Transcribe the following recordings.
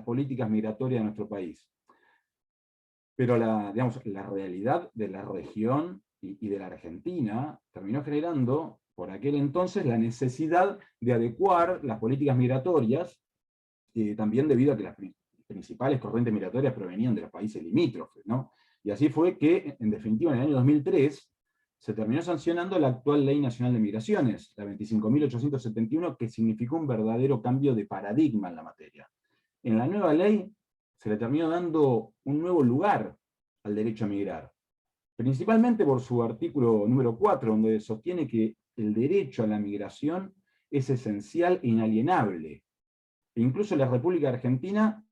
políticas migratorias de nuestro país. Pero la realidad de la región y de la Argentina terminó generando, por aquel entonces, la necesidad de adecuar las políticas migratorias, también debido a que las principales corrientes migratorias provenían de los países limítrofes, ¿no? Y así fue que, en definitiva, en el año 2003, se terminó sancionando la actual Ley Nacional de Migraciones, la 25.871, que significó un verdadero cambio de paradigma en la materia. En la nueva ley se le terminó dando un nuevo lugar al derecho a migrar, principalmente por su artículo número 4, donde sostiene que el derecho a la migración es esencial e inalienable. E incluso la República Argentina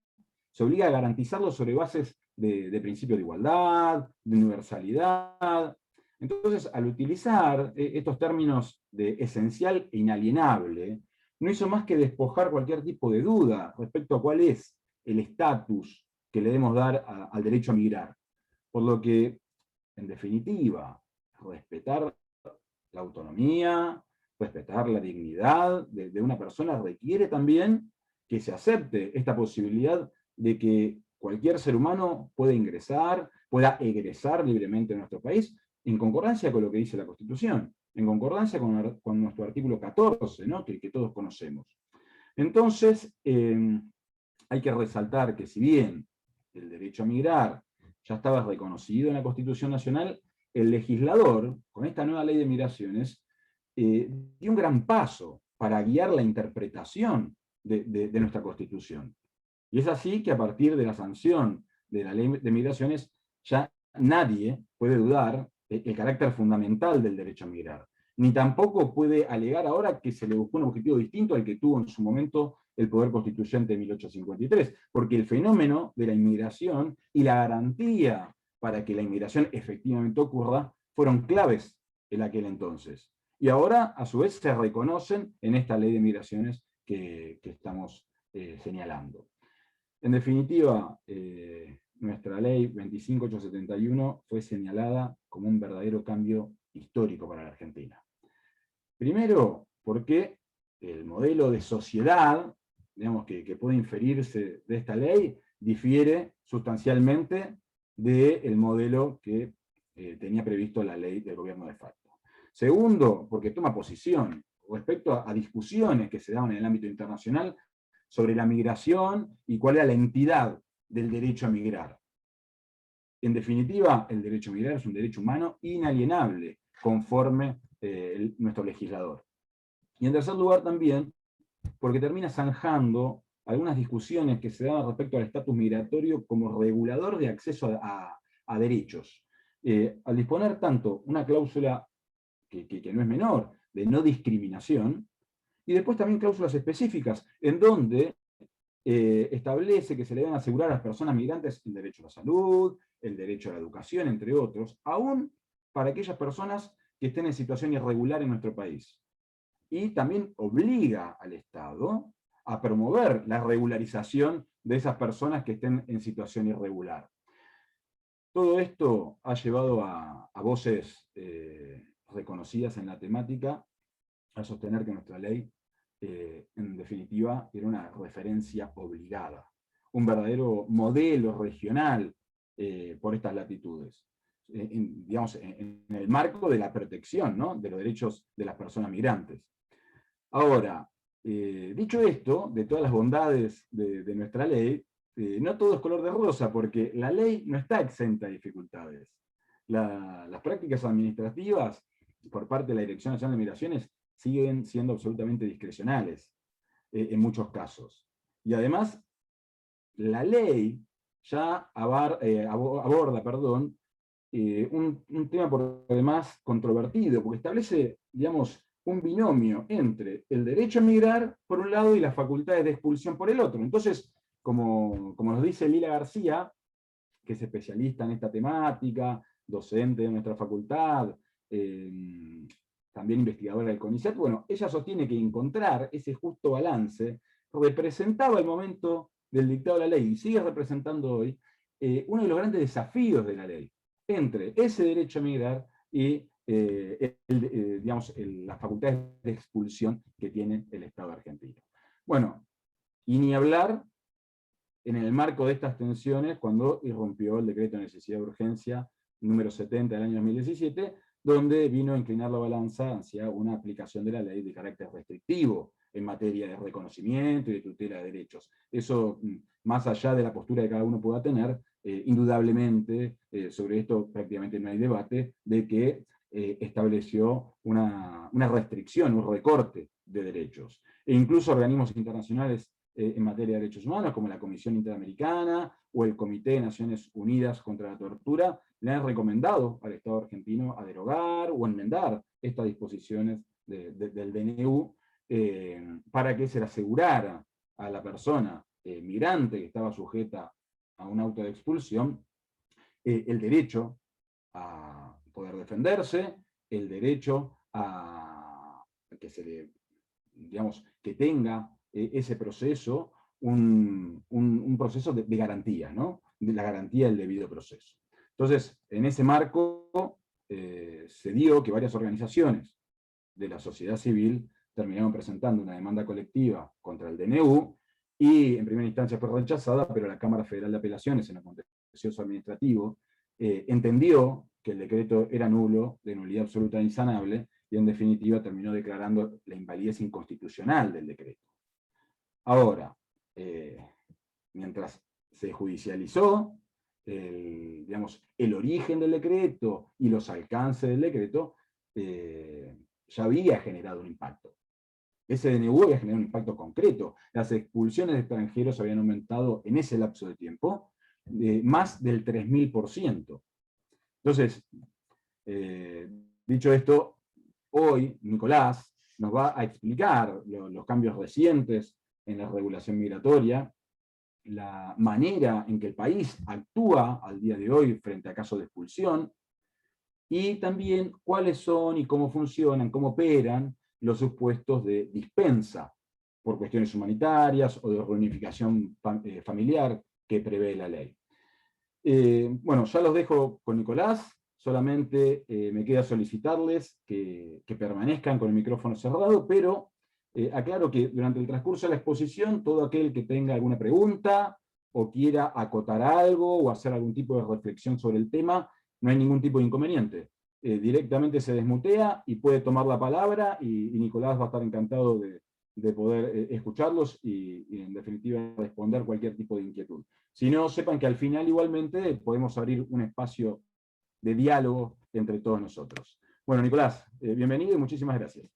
se obliga a garantizarlo sobre bases de principio de igualdad, de universalidad. Entonces, al utilizar estos términos de esencial e inalienable, no hizo más que despojar cualquier tipo de duda respecto a cuál es el estatus que le debemos dar al derecho a migrar. Por lo que, en definitiva, respetar la autonomía, respetar la dignidad de una persona requiere también que se acepte esta posibilidad de que cualquier ser humano pueda ingresar, pueda egresar libremente en nuestro país, en concordancia con lo que dice la Constitución, en concordancia con nuestro artículo 14, ¿no? que todos conocemos. Entonces, hay que resaltar que si bien el derecho a migrar ya estaba reconocido en la Constitución Nacional, el legislador, con esta nueva ley de migraciones, dio un gran paso para guiar la interpretación de nuestra Constitución. Y es así que a partir de la sanción de la ley de migraciones, ya nadie puede dudar el carácter fundamental del derecho a migrar. Ni tampoco puede alegar ahora que se le buscó un objetivo distinto al que tuvo en su momento el Poder Constituyente de 1853, porque el fenómeno de la inmigración y la garantía para que la inmigración efectivamente ocurra fueron claves en aquel entonces. Y ahora, a su vez, se reconocen en esta ley de migraciones que estamos señalando. En definitiva, nuestra ley 25.871 fue señalada como un verdadero cambio histórico para la Argentina. Primero, porque el modelo de sociedad, digamos, que puede inferirse de esta ley, difiere sustancialmente del modelo que tenía previsto la ley del gobierno de facto. Segundo, porque toma posición respecto a discusiones que se daban en el ámbito internacional sobre la migración y cuál era la entidad del derecho a migrar. En definitiva, el derecho a migrar es un derecho humano inalienable, conforme nuestro legislador. Y en tercer lugar también, porque termina zanjando algunas discusiones que se daban respecto al estatus migratorio como regulador de acceso a derechos. Al disponer tanto una cláusula que no es menor, de no discriminación, y después también cláusulas específicas, en donde establece que se le deben asegurar a las personas migrantes el derecho a la salud, el derecho a la educación, entre otros, aún para aquellas personas que estén en situación irregular en nuestro país. Y también obliga al Estado a promover la regularización de esas personas que estén en situación irregular. Todo esto ha llevado a voces reconocidas en la temática a sostener que nuestra ley, en definitiva, era una referencia obligada, un verdadero modelo regional por estas latitudes, digamos, en el marco de la protección, ¿no?, de los derechos de las personas migrantes. Ahora, dicho esto, de todas las bondades de nuestra ley, no todo es color de rosa, porque la ley no está exenta de dificultades. Las prácticas administrativas por parte de la Dirección Nacional de Migraciones siguen siendo absolutamente discrecionales en muchos casos. Y además, la ley ya aborda, un tema por demás controvertido, porque establece, digamos, un binomio entre el derecho a migrar por un lado y las facultades de expulsión por el otro. Entonces, como nos dice Lila García, que es especialista en esta temática, docente de nuestra facultad, también investigadora del CONICET, bueno, ella sostiene que encontrar ese justo balance representaba el momento del dictado de la ley, y sigue representando hoy uno de los grandes desafíos de la ley, entre ese derecho a migrar y digamos, las facultades de expulsión que tiene el Estado argentino. Bueno, y ni hablar en el marco de estas tensiones cuando irrumpió el decreto de necesidad de urgencia número 70 del año 2017, donde vino a inclinar la balanza hacia una aplicación de la ley de carácter restrictivo en materia de reconocimiento y de tutela de derechos. Eso, más allá de la postura que cada uno pueda tener, indudablemente, sobre esto prácticamente no hay debate, de que estableció una restricción, un recorte de derechos. E incluso organismos internacionales en materia de derechos humanos, como la Comisión Interamericana o el Comité de Naciones Unidas contra la Tortura, le han recomendado al Estado argentino a derogar o enmendar estas disposiciones del DNU para que se le asegurara a la persona migrante que estaba sujeta a un auto de expulsión el derecho a poder defenderse, el derecho a que se le, digamos, que tenga ese proceso un proceso de garantía, ¿no? De la garantía del debido proceso. Entonces, en ese marco se dio que varias organizaciones de la sociedad civil terminaron presentando una demanda colectiva contra el DNU, y en primera instancia fue rechazada, pero la Cámara Federal de Apelaciones, en el contencioso administrativo, entendió que el decreto era nulo, de nulidad absoluta e insanable, y en definitiva terminó declarando la invalidez inconstitucional del decreto. Ahora, mientras se judicializó el origen del decreto y los alcances del decreto, ya había generado un impacto. Ese DNU había generado un impacto concreto. Las expulsiones de extranjeros habían aumentado en ese lapso de tiempo más del 3000%. Entonces, dicho esto, hoy Nicolás nos va a explicar los cambios recientes en la regulación migratoria, la manera en que el país actúa al día de hoy frente a casos de expulsión, y también cuáles son y cómo funcionan, cómo operan los supuestos de dispensa por cuestiones humanitarias o de reunificación familiar que prevé la ley. Bueno, ya los dejo con Nicolás, solamente me queda solicitarles que permanezcan con el micrófono cerrado, pero aclaro que durante el transcurso de la exposición, todo aquel que tenga alguna pregunta o quiera acotar algo o hacer algún tipo de reflexión sobre el tema, no hay ningún tipo de inconveniente. Directamente se desmutea y puede tomar la palabra, y Nicolás va a estar encantado de poder escucharlos y en definitiva responder cualquier tipo de inquietud. Si no, sepan que al final igualmente podemos abrir un espacio de diálogo entre todos nosotros. Bueno, Nicolás, bienvenido y muchísimas gracias.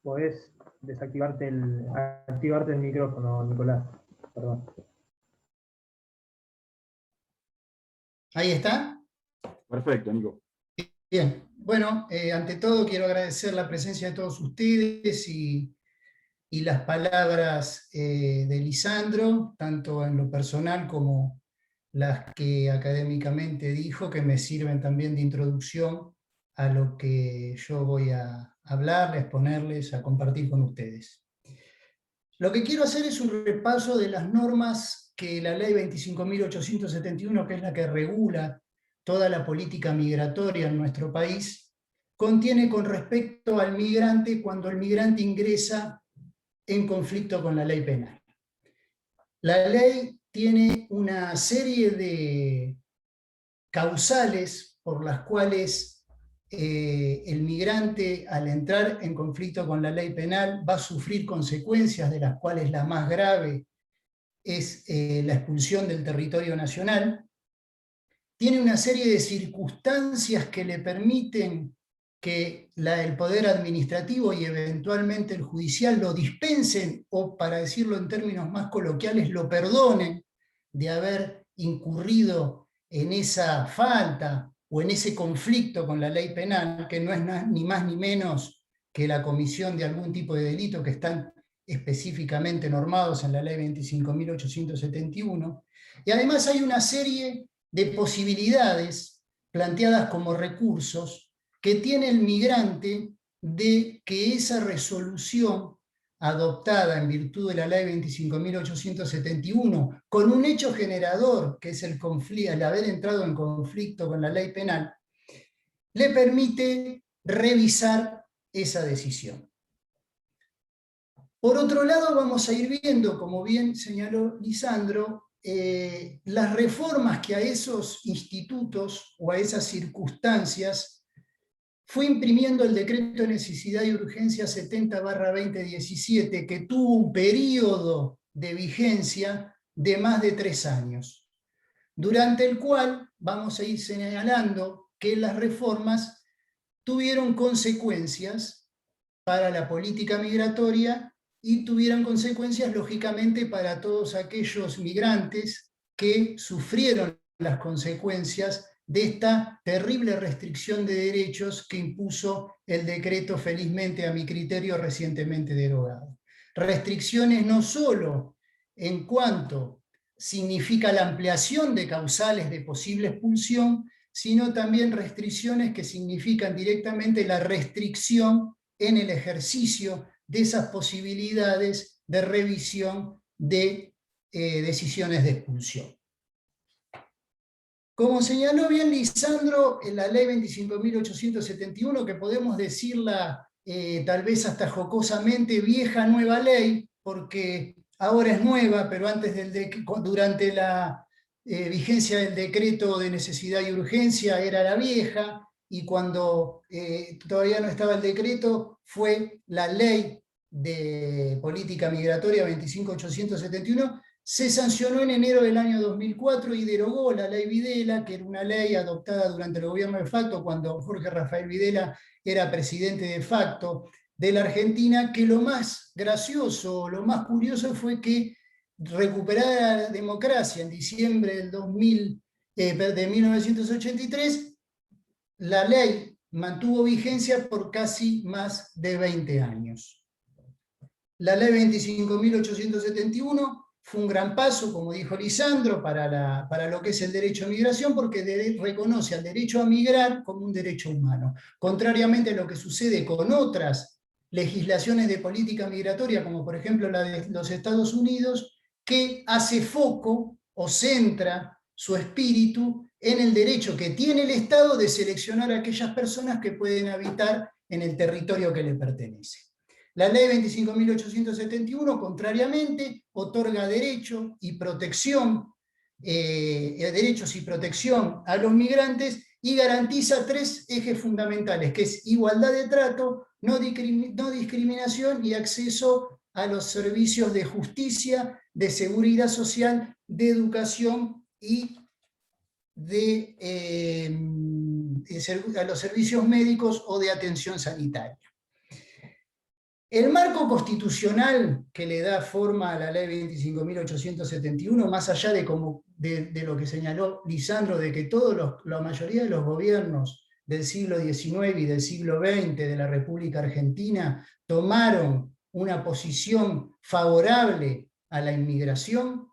Podés activarte el micrófono, Nicolás. Perdón. ¿Ahí está? Perfecto, Nico. Bien. Bueno, ante todo quiero agradecer la presencia de todos ustedes y las palabras de Lisandro, tanto en lo personal como las que académicamente dijo, que me sirven también de introducción a lo que yo voy a hablar, a exponerles, a compartir con ustedes. Lo que quiero hacer es un repaso de las normas que la ley 25.871, que es la que regula toda la política migratoria en nuestro país, contiene con respecto al migrante cuando el migrante ingresa en conflicto con la ley penal. La ley tiene una serie de causales por las cuales el migrante, al entrar en conflicto con la ley penal, va a sufrir consecuencias, de las cuales la más grave es la expulsión del territorio nacional. Tiene una serie de circunstancias que le permiten que el poder administrativo y eventualmente el judicial lo dispensen, o, para decirlo en términos más coloquiales, lo perdonen de haber incurrido en esa falta o en ese conflicto con la ley penal, que no es ni más ni menos que la comisión de algún tipo de delito que están específicamente normados en la ley 25.871. Y además hay una serie de posibilidades planteadas como recursos que tiene el migrante de que esa resolución adoptada en virtud de la ley 25.871, con un hecho generador, que es el haber entrado en conflicto con la ley penal, le permite revisar esa decisión. Por otro lado, vamos a ir viendo, como bien señaló Lisandro, las reformas que a esos institutos o a esas circunstancias fue imprimiendo el Decreto de Necesidad y Urgencia 70/2017, que tuvo un periodo de vigencia de más de 3 años, durante el cual vamos a ir señalando que las reformas tuvieron consecuencias para la política migratoria y tuvieron consecuencias, lógicamente, para todos aquellos migrantes que sufrieron las consecuencias de esta terrible restricción de derechos que impuso el decreto, felizmente a mi criterio, recientemente derogado. Restricciones no solo en cuanto significa la ampliación de causales de posible expulsión, sino también restricciones que significan directamente la restricción en el ejercicio de esas posibilidades de revisión de decisiones de expulsión. Como señaló bien Lisandro, en la ley 25.871, que podemos decirla tal vez hasta jocosamente vieja nueva ley, porque ahora es nueva, pero antes durante la vigencia del decreto de necesidad y urgencia era la vieja, y cuando todavía no estaba el decreto fue la ley de política migratoria 25.871, se sancionó en enero del año 2004 y derogó la ley Videla, que era una ley adoptada durante el gobierno de facto, cuando Jorge Rafael Videla era presidente de facto de la Argentina, que lo más gracioso, lo más curioso fue que recuperada la democracia en diciembre de 1983, la ley mantuvo vigencia por casi más de 20 años. La ley 25.871 fue un gran paso, como dijo Lisandro, para lo que es el derecho a migración, porque reconoce al derecho a migrar como un derecho humano. Contrariamente a lo que sucede con otras legislaciones de política migratoria, como por ejemplo la de los Estados Unidos, que hace foco o centra su espíritu en el derecho que tiene el Estado de seleccionar a aquellas personas que pueden habitar en el territorio que le pertenece. La ley 25.871, contrariamente, otorga derechos y protección a los migrantes y garantiza 3 ejes fundamentales, que es igualdad de trato, no discriminación y acceso a los servicios de justicia, de seguridad social, de educación y a los servicios médicos o de atención sanitaria. El marco constitucional que le da forma a la ley 25.871, más allá de lo que señaló Lisandro, de que la mayoría de los gobiernos del siglo XIX y del siglo XX de la República Argentina tomaron una posición favorable a la inmigración,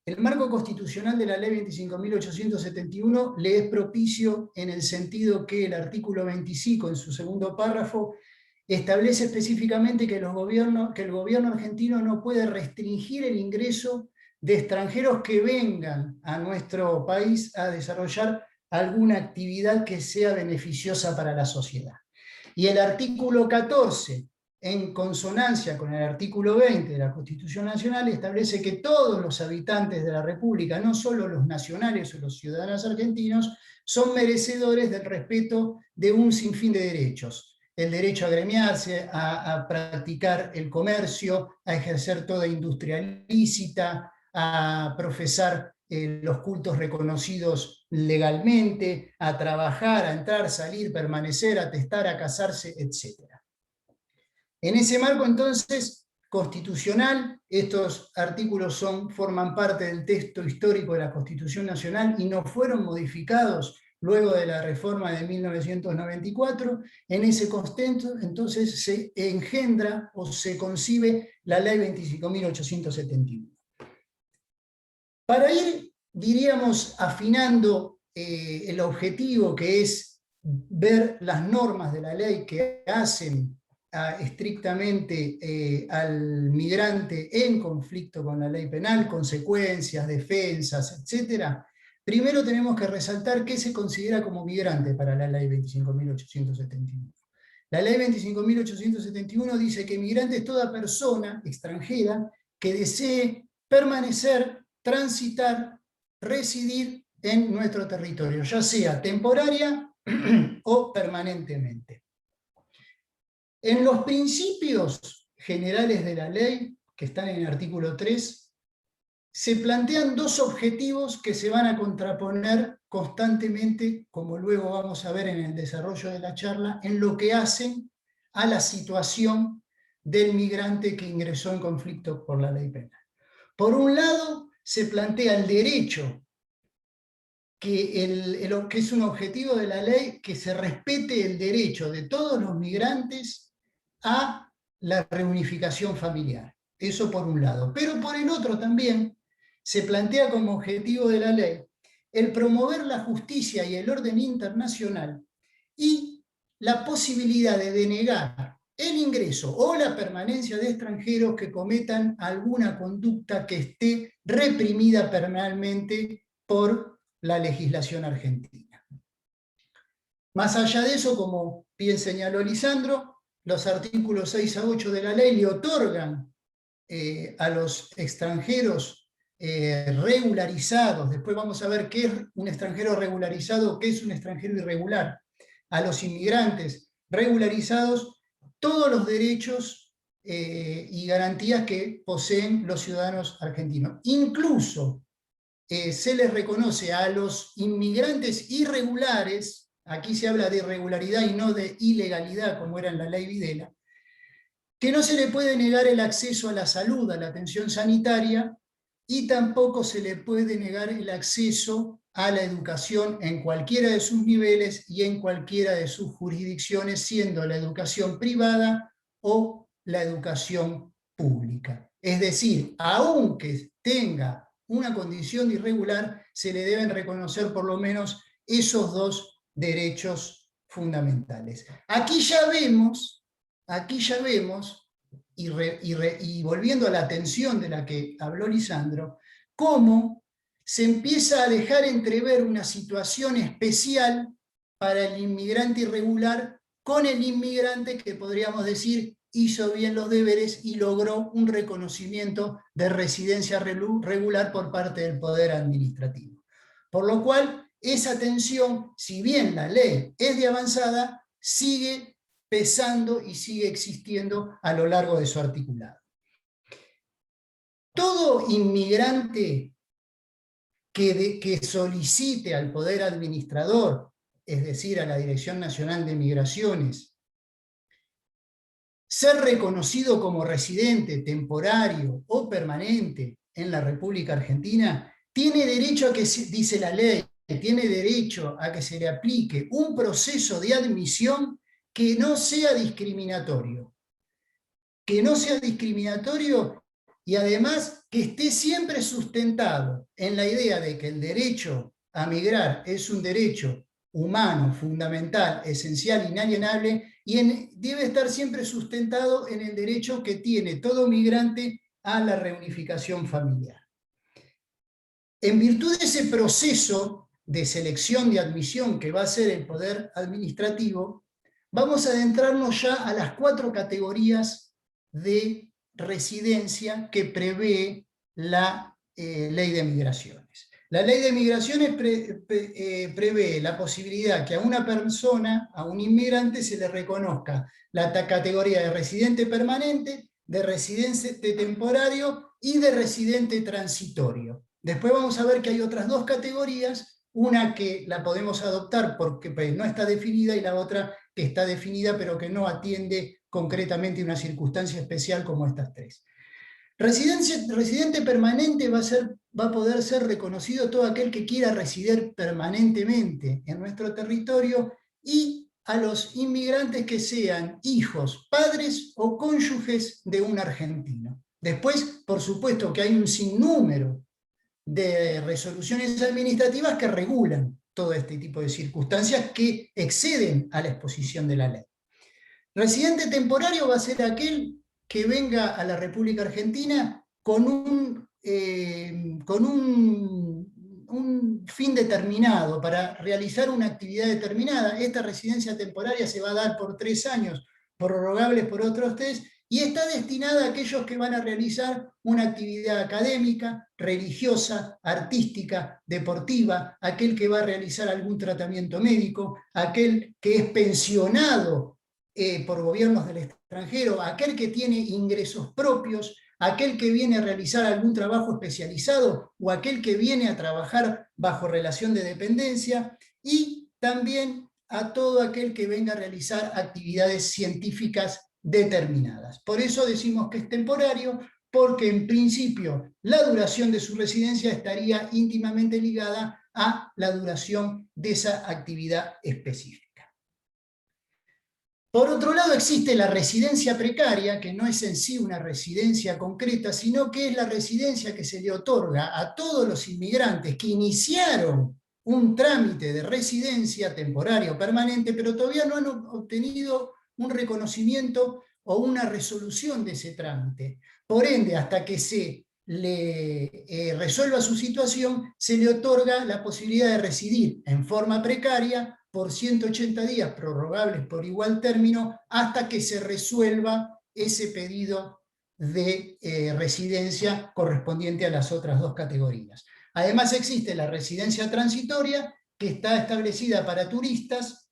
el marco constitucional de la ley 25.871 le es propicio en el sentido que el artículo 25, en su segundo párrafo, establece específicamente que el gobierno argentino no puede restringir el ingreso de extranjeros que vengan a nuestro país a desarrollar alguna actividad que sea beneficiosa para la sociedad. Y el artículo 14, en consonancia con el artículo 20 de la Constitución Nacional, establece que todos los habitantes de la República, no solo los nacionales o los ciudadanos argentinos, son merecedores del respeto de un sinfín de derechos. El derecho a agremiarse, a practicar el comercio, a ejercer toda industria lícita, a profesar los cultos reconocidos legalmente, a trabajar, a entrar, salir, permanecer, a testar, a casarse, etc. En ese marco, entonces, constitucional, estos artículos forman parte del texto histórico de la Constitución Nacional y no fueron modificados luego de la reforma de 1994, en ese contexto entonces se engendra o se concibe la ley 25.871. Para ir, diríamos, afinando el objetivo, que es ver las normas de la ley que hacen estrictamente al migrante en conflicto con la ley penal, consecuencias, defensas, etc., primero tenemos que resaltar qué se considera como migrante para la ley 25.871. La ley 25.871 dice que migrante es toda persona extranjera que desee permanecer, transitar, residir en nuestro territorio, ya sea temporaria o permanentemente. En los principios generales de la ley, que están en el artículo 3, se plantean dos objetivos que se van a contraponer constantemente, como luego vamos a ver en el desarrollo de la charla, en lo que hacen a la situación del migrante que ingresó en conflicto por la ley penal. Por un lado, se plantea el derecho, que es un objetivo de la ley, que se respete el derecho de todos los migrantes a la reunificación familiar. Eso por un lado. Pero por el otro también se plantea como objetivo de la ley el promover la justicia y el orden internacional y la posibilidad de denegar el ingreso o la permanencia de extranjeros que cometan alguna conducta que esté reprimida penalmente por la legislación argentina. Más allá de eso, como bien señaló Lisandro, los artículos 6 a 8 de la ley le otorgan a los extranjeros regularizados, después vamos a ver qué es un extranjero regularizado, qué es un extranjero irregular, a los inmigrantes regularizados, todos los derechos y garantías que poseen los ciudadanos argentinos. Incluso se les reconoce a los inmigrantes irregulares, aquí se habla de irregularidad y no de ilegalidad como era en la ley Videla, que no se le puede negar el acceso a la salud, a la atención sanitaria, y tampoco se le puede negar el acceso a la educación en cualquiera de sus niveles y en cualquiera de sus jurisdicciones, siendo la educación privada o la educación pública. Es decir, aunque tenga una condición irregular, se le deben reconocer por lo menos esos dos derechos fundamentales. Aquí ya vemos, y volviendo a la atención de la que habló Lisandro, cómo se empieza a dejar entrever una situación especial para el inmigrante irregular con el inmigrante que podríamos decir hizo bien los deberes y logró un reconocimiento de residencia regular por parte del Poder Administrativo. Por lo cual, esa tensión, si bien la ley es de avanzada, sigue pesando y sigue existiendo a lo largo de su articulado. Todo inmigrante que solicite al Poder Administrador, es decir, a la Dirección Nacional de Migraciones, ser reconocido como residente temporario o permanente en la República Argentina, tiene derecho a que, dice la ley, tiene derecho a que se le aplique un proceso de admisión que no sea discriminatorio. Que no sea discriminatorio y además que esté siempre sustentado en la idea de que el derecho a migrar es un derecho humano, fundamental, esencial, inalienable, y debe estar siempre sustentado en el derecho que tiene todo migrante a la reunificación familiar. En virtud de ese proceso de selección de admisión que va a ser el Poder Administrativo, vamos a adentrarnos ya a las 4 categorías de residencia que prevé la Ley de Migraciones. La Ley de Migraciones prevé la posibilidad que a una persona, a un inmigrante, se le reconozca la categoría de residente permanente, de residente temporario y de residente transitorio. Después vamos a ver que hay otras 2 categorías, una que la podemos adoptar porque no está definida y la otra que está definida pero que no atiende concretamente una circunstancia especial como estas 3. Residente permanente va a poder ser reconocido todo aquel que quiera residir permanentemente en nuestro territorio y a los inmigrantes que sean hijos, padres o cónyuges de un argentino. Después, por supuesto que hay un sinnúmero de resoluciones administrativas que regulan todo este tipo de circunstancias que exceden a la exposición de la ley. Residente temporario va a ser aquel que venga a la República Argentina con un fin determinado, para realizar una actividad determinada. Esta residencia temporaria se va a dar por 3 años, prorrogables por otros 3, y está destinada a aquellos que van a realizar una actividad académica, religiosa, artística, deportiva, aquel que va a realizar algún tratamiento médico, aquel que es pensionado por gobiernos del extranjero, aquel que tiene ingresos propios, aquel que viene a realizar algún trabajo especializado o aquel que viene a trabajar bajo relación de dependencia, y también a todo aquel que venga a realizar actividades científicas determinadas. Por eso decimos que es temporario, porque en principio la duración de su residencia estaría íntimamente ligada a la duración de esa actividad específica. Por otro lado, existe la residencia precaria, que no es en sí una residencia concreta, sino que es la residencia que se le otorga a todos los inmigrantes que iniciaron un trámite de residencia temporaria o permanente, pero todavía no han obtenido un reconocimiento o una resolución de ese trámite. Por ende, hasta que se le resuelva su situación, se le otorga la posibilidad de residir en forma precaria por 180 días, prorrogables por igual término, hasta que se resuelva ese pedido de residencia correspondiente a las otras 2 categorías. Además existe la residencia transitoria, que está establecida para turistas,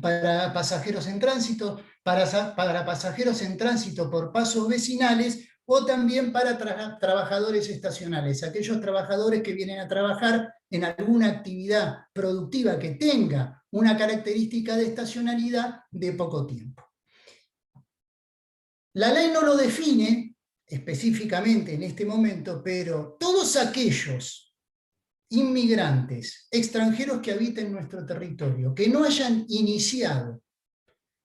para pasajeros en tránsito, para pasajeros en tránsito por pasos vecinales, o también para trabajadores estacionales, aquellos trabajadores que vienen a trabajar en alguna actividad productiva que tenga una característica de estacionalidad de poco tiempo. La ley no lo define específicamente en este momento, pero todos aquellos inmigrantes extranjeros que habiten nuestro territorio, que no hayan iniciado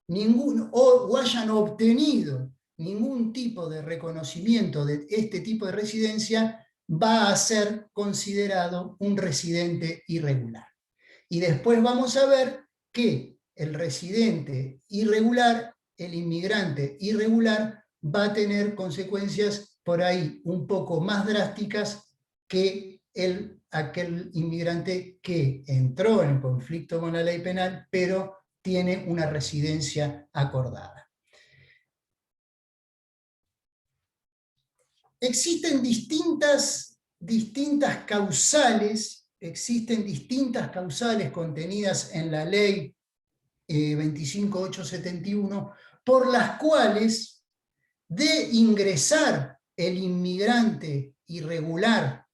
ningún o hayan obtenido ningún tipo de reconocimiento de este tipo de residencia, va a ser considerado un residente irregular. Y después vamos a ver que el residente irregular, el inmigrante irregular, va a tener consecuencias por ahí un poco más drásticas que aquel inmigrante que entró en conflicto con la ley penal, pero tiene una residencia acordada. Existen distintas causales, contenidas en la ley 25.871, por las cuales, de ingresar el inmigrante irregular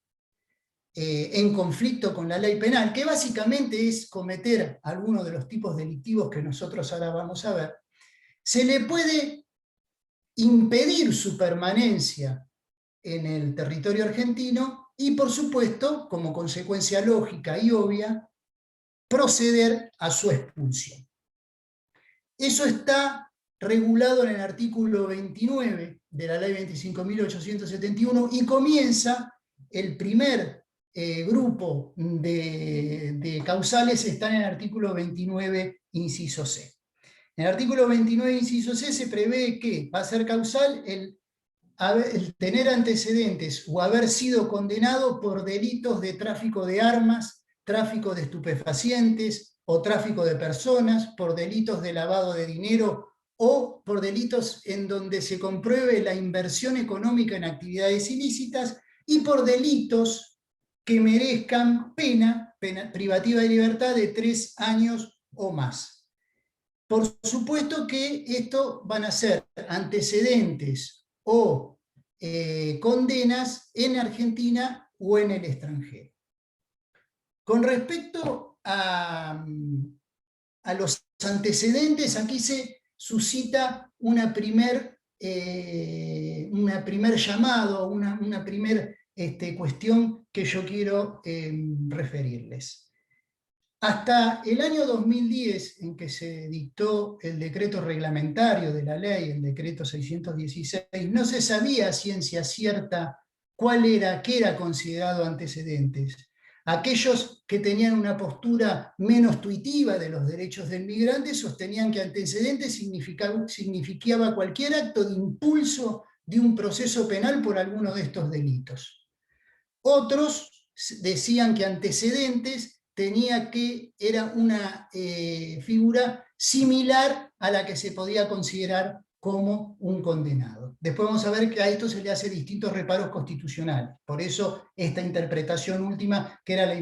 en conflicto con la ley penal, que básicamente es cometer alguno de los tipos delictivos que nosotros ahora vamos a ver, se le puede impedir su permanencia en el territorio argentino y, por supuesto, como consecuencia lógica y obvia, proceder a su expulsión. Eso está regulado en el artículo 29 de la ley 25.871 y comienza el primer grupo de causales, está en el artículo 29, inciso C. En el artículo 29, inciso C, se prevé que va a ser causal el tener antecedentes o haber sido condenado por delitos de tráfico de armas, tráfico de estupefacientes o tráfico de personas, por delitos de lavado de dinero o por delitos en donde se compruebe la inversión económica en actividades ilícitas, y por delitos que merezcan pena privativa de libertad de 3 años o más. Por supuesto que esto van a ser antecedentes o condenas en Argentina o en el extranjero. Con respecto a los antecedentes, aquí se suscita una primer llamado, una primer cuestión que yo quiero referirles. Hasta el año 2010, en que se dictó el decreto reglamentario de la ley, el decreto 616, no se sabía a ciencia cierta qué era considerado antecedentes. Aquellos que tenían una postura menos tuitiva de los derechos del migrante sostenían que antecedentes significaba cualquier acto de impulso de un proceso penal por alguno de estos delitos. Otros decían que antecedentes era una figura similar a la que se podía considerar como un condenado. Después vamos a ver que a esto se le hace distintos reparos constitucionales. Por eso esta interpretación última, que era la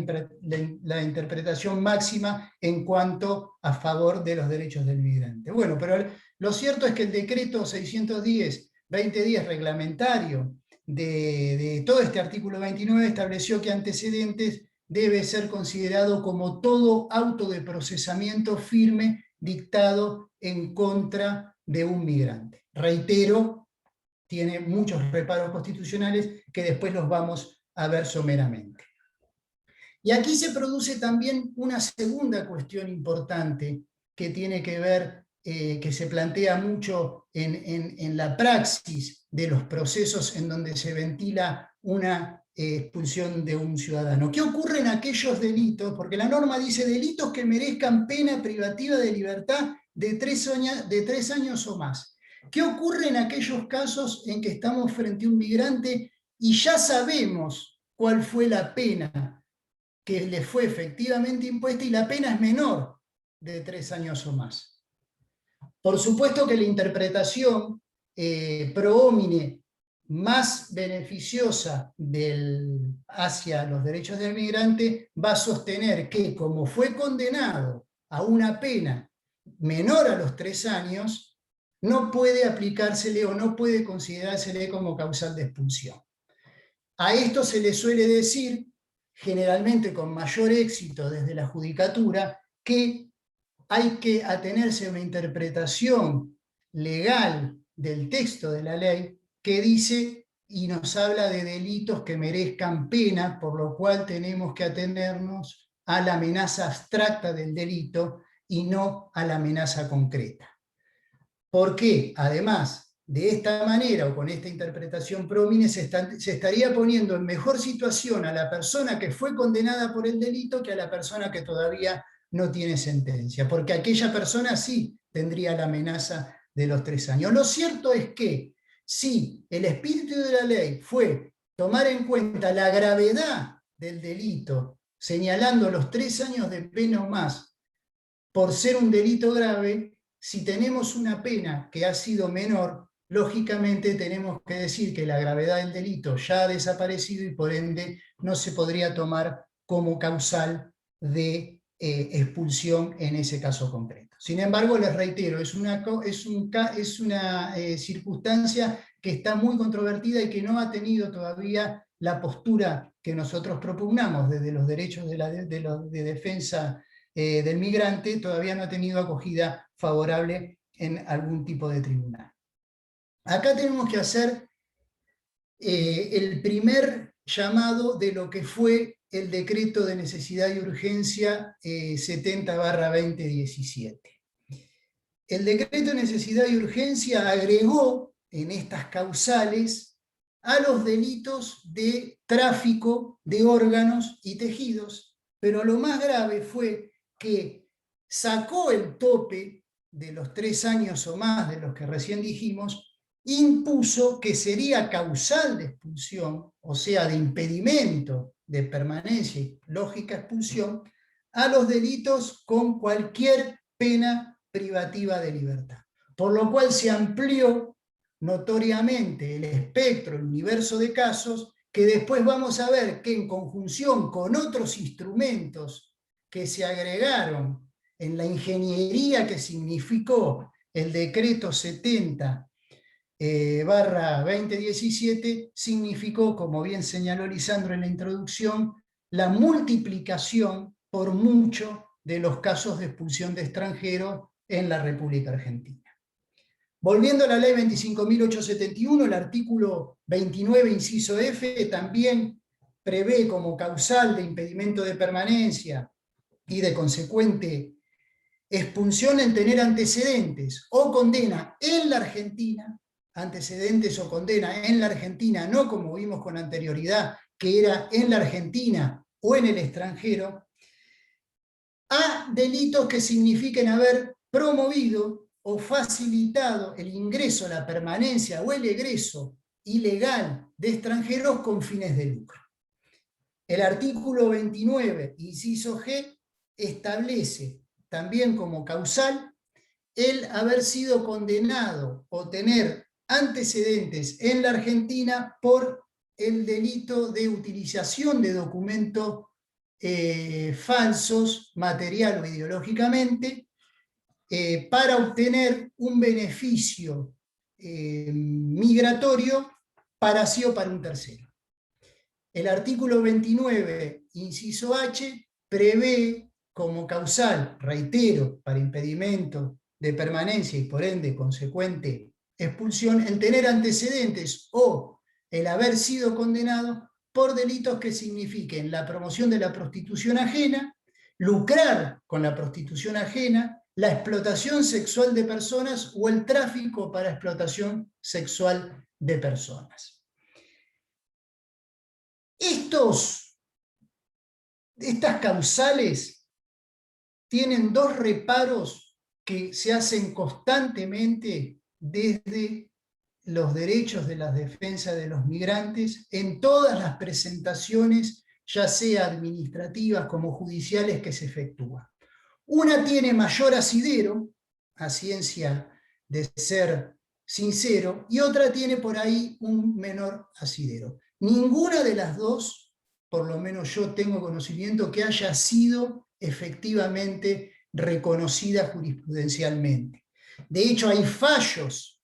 interpretación máxima en cuanto a favor de los derechos del migrante. Bueno, pero lo cierto es que el decreto 610-2010 reglamentario de todo este artículo 29 estableció que antecedentes debe ser considerado como todo auto de procesamiento firme dictado en contra de un migrante. Reitero, tiene muchos reparos constitucionales que después los vamos a ver someramente. Y aquí se produce también una segunda cuestión importante que tiene que ver, que se plantea mucho en la praxis de los procesos en donde se ventila una expulsión de un ciudadano. ¿Qué ocurre en aquellos delitos? Porque la norma dice delitos que merezcan pena privativa de libertad de 3 años o más. ¿Qué ocurre en aquellos casos en que estamos frente a un migrante y ya sabemos cuál fue la pena que le fue efectivamente impuesta y la pena es menor de 3 años o más? Por supuesto que la interpretación pro homine más beneficiosa hacia los derechos del migrante va a sostener que, como fue condenado a una pena menor a los 3 años, no puede aplicársele o no puede considerársele como causal de expulsión. A esto se le suele decir, generalmente con mayor éxito desde la judicatura, que hay que atenerse a una interpretación legal del texto de la ley que dice y nos habla de delitos que merezcan pena, por lo cual tenemos que atenernos a la amenaza abstracta del delito y no a la amenaza concreta. ¿Por qué? Además, de esta manera o con esta interpretación pro homine se estaría poniendo en mejor situación a la persona que fue condenada por el delito que a la persona que todavía no tiene sentencia, porque aquella persona sí tendría la amenaza de los 3 años. Lo cierto es que si el espíritu de la ley fue tomar en cuenta la gravedad del delito, señalando los 3 años de pena o más por ser un delito grave, si tenemos una pena que ha sido menor, lógicamente tenemos que decir que la gravedad del delito ya ha desaparecido y por ende no se podría tomar como causal de expulsión en ese caso concreto. Sin embargo, les reitero, es una circunstancia que está muy controvertida y que no ha tenido todavía la postura que nosotros propugnamos desde los derechos de defensa del migrante, todavía no ha tenido acogida favorable en algún tipo de tribunal. Acá tenemos que hacer el primer llamado de lo que fue el decreto de necesidad y urgencia 70/2017. El decreto de necesidad y urgencia agregó en estas causales a los delitos de tráfico de órganos y tejidos, pero lo más grave fue que sacó el tope de los 3 años o más de los que recién dijimos, impuso que sería causal de expulsión, o sea, de impedimento de permanencia y lógica expulsión, a los delitos con cualquier pena privativa de libertad. Por lo cual se amplió notoriamente el espectro, el universo de casos, que después vamos a ver que en conjunción con otros instrumentos que se agregaron en la ingeniería que significó el decreto 70/2017, significó, como bien señaló Lisandro en la introducción, la multiplicación por mucho de los casos de expulsión de extranjeros en la República Argentina. Volviendo a la ley 25.871, el artículo 29, inciso F, también prevé como causal de impedimento de permanencia y de consecuente expulsión el tener antecedentes o condena en la Argentina, antecedentes o condena en la Argentina, no como vimos con anterioridad, que era en la Argentina o en el extranjero, a delitos que signifiquen haber promovido o facilitado el ingreso, la permanencia o el egreso ilegal de extranjeros con fines de lucro. El artículo 29, inciso G, establece también como causal el haber sido condenado o tener antecedentes en la Argentina por el delito de utilización de documentos falsos, material o ideológicamente, para obtener un beneficio migratorio para sí o para un tercero. El artículo 29, inciso H, prevé como causal, reitero, para impedimento de permanencia y por ende consecuente expulsión, el tener antecedentes o el haber sido condenado por delitos que signifiquen la promoción de la prostitución ajena, lucrar con la prostitución ajena, la explotación sexual de personas o el tráfico para explotación sexual de personas. Estas causales tienen dos reparos que se hacen constantemente desde los derechos de la defensa de los migrantes en todas las presentaciones, ya sea administrativas como judiciales, que se efectúan. Una tiene mayor asidero, a ciencia de ser sincero, y otra tiene por ahí un menor asidero. Ninguna de las dos, por lo menos yo tengo conocimiento, que haya sido efectivamente reconocida jurisprudencialmente. De hecho, hay fallos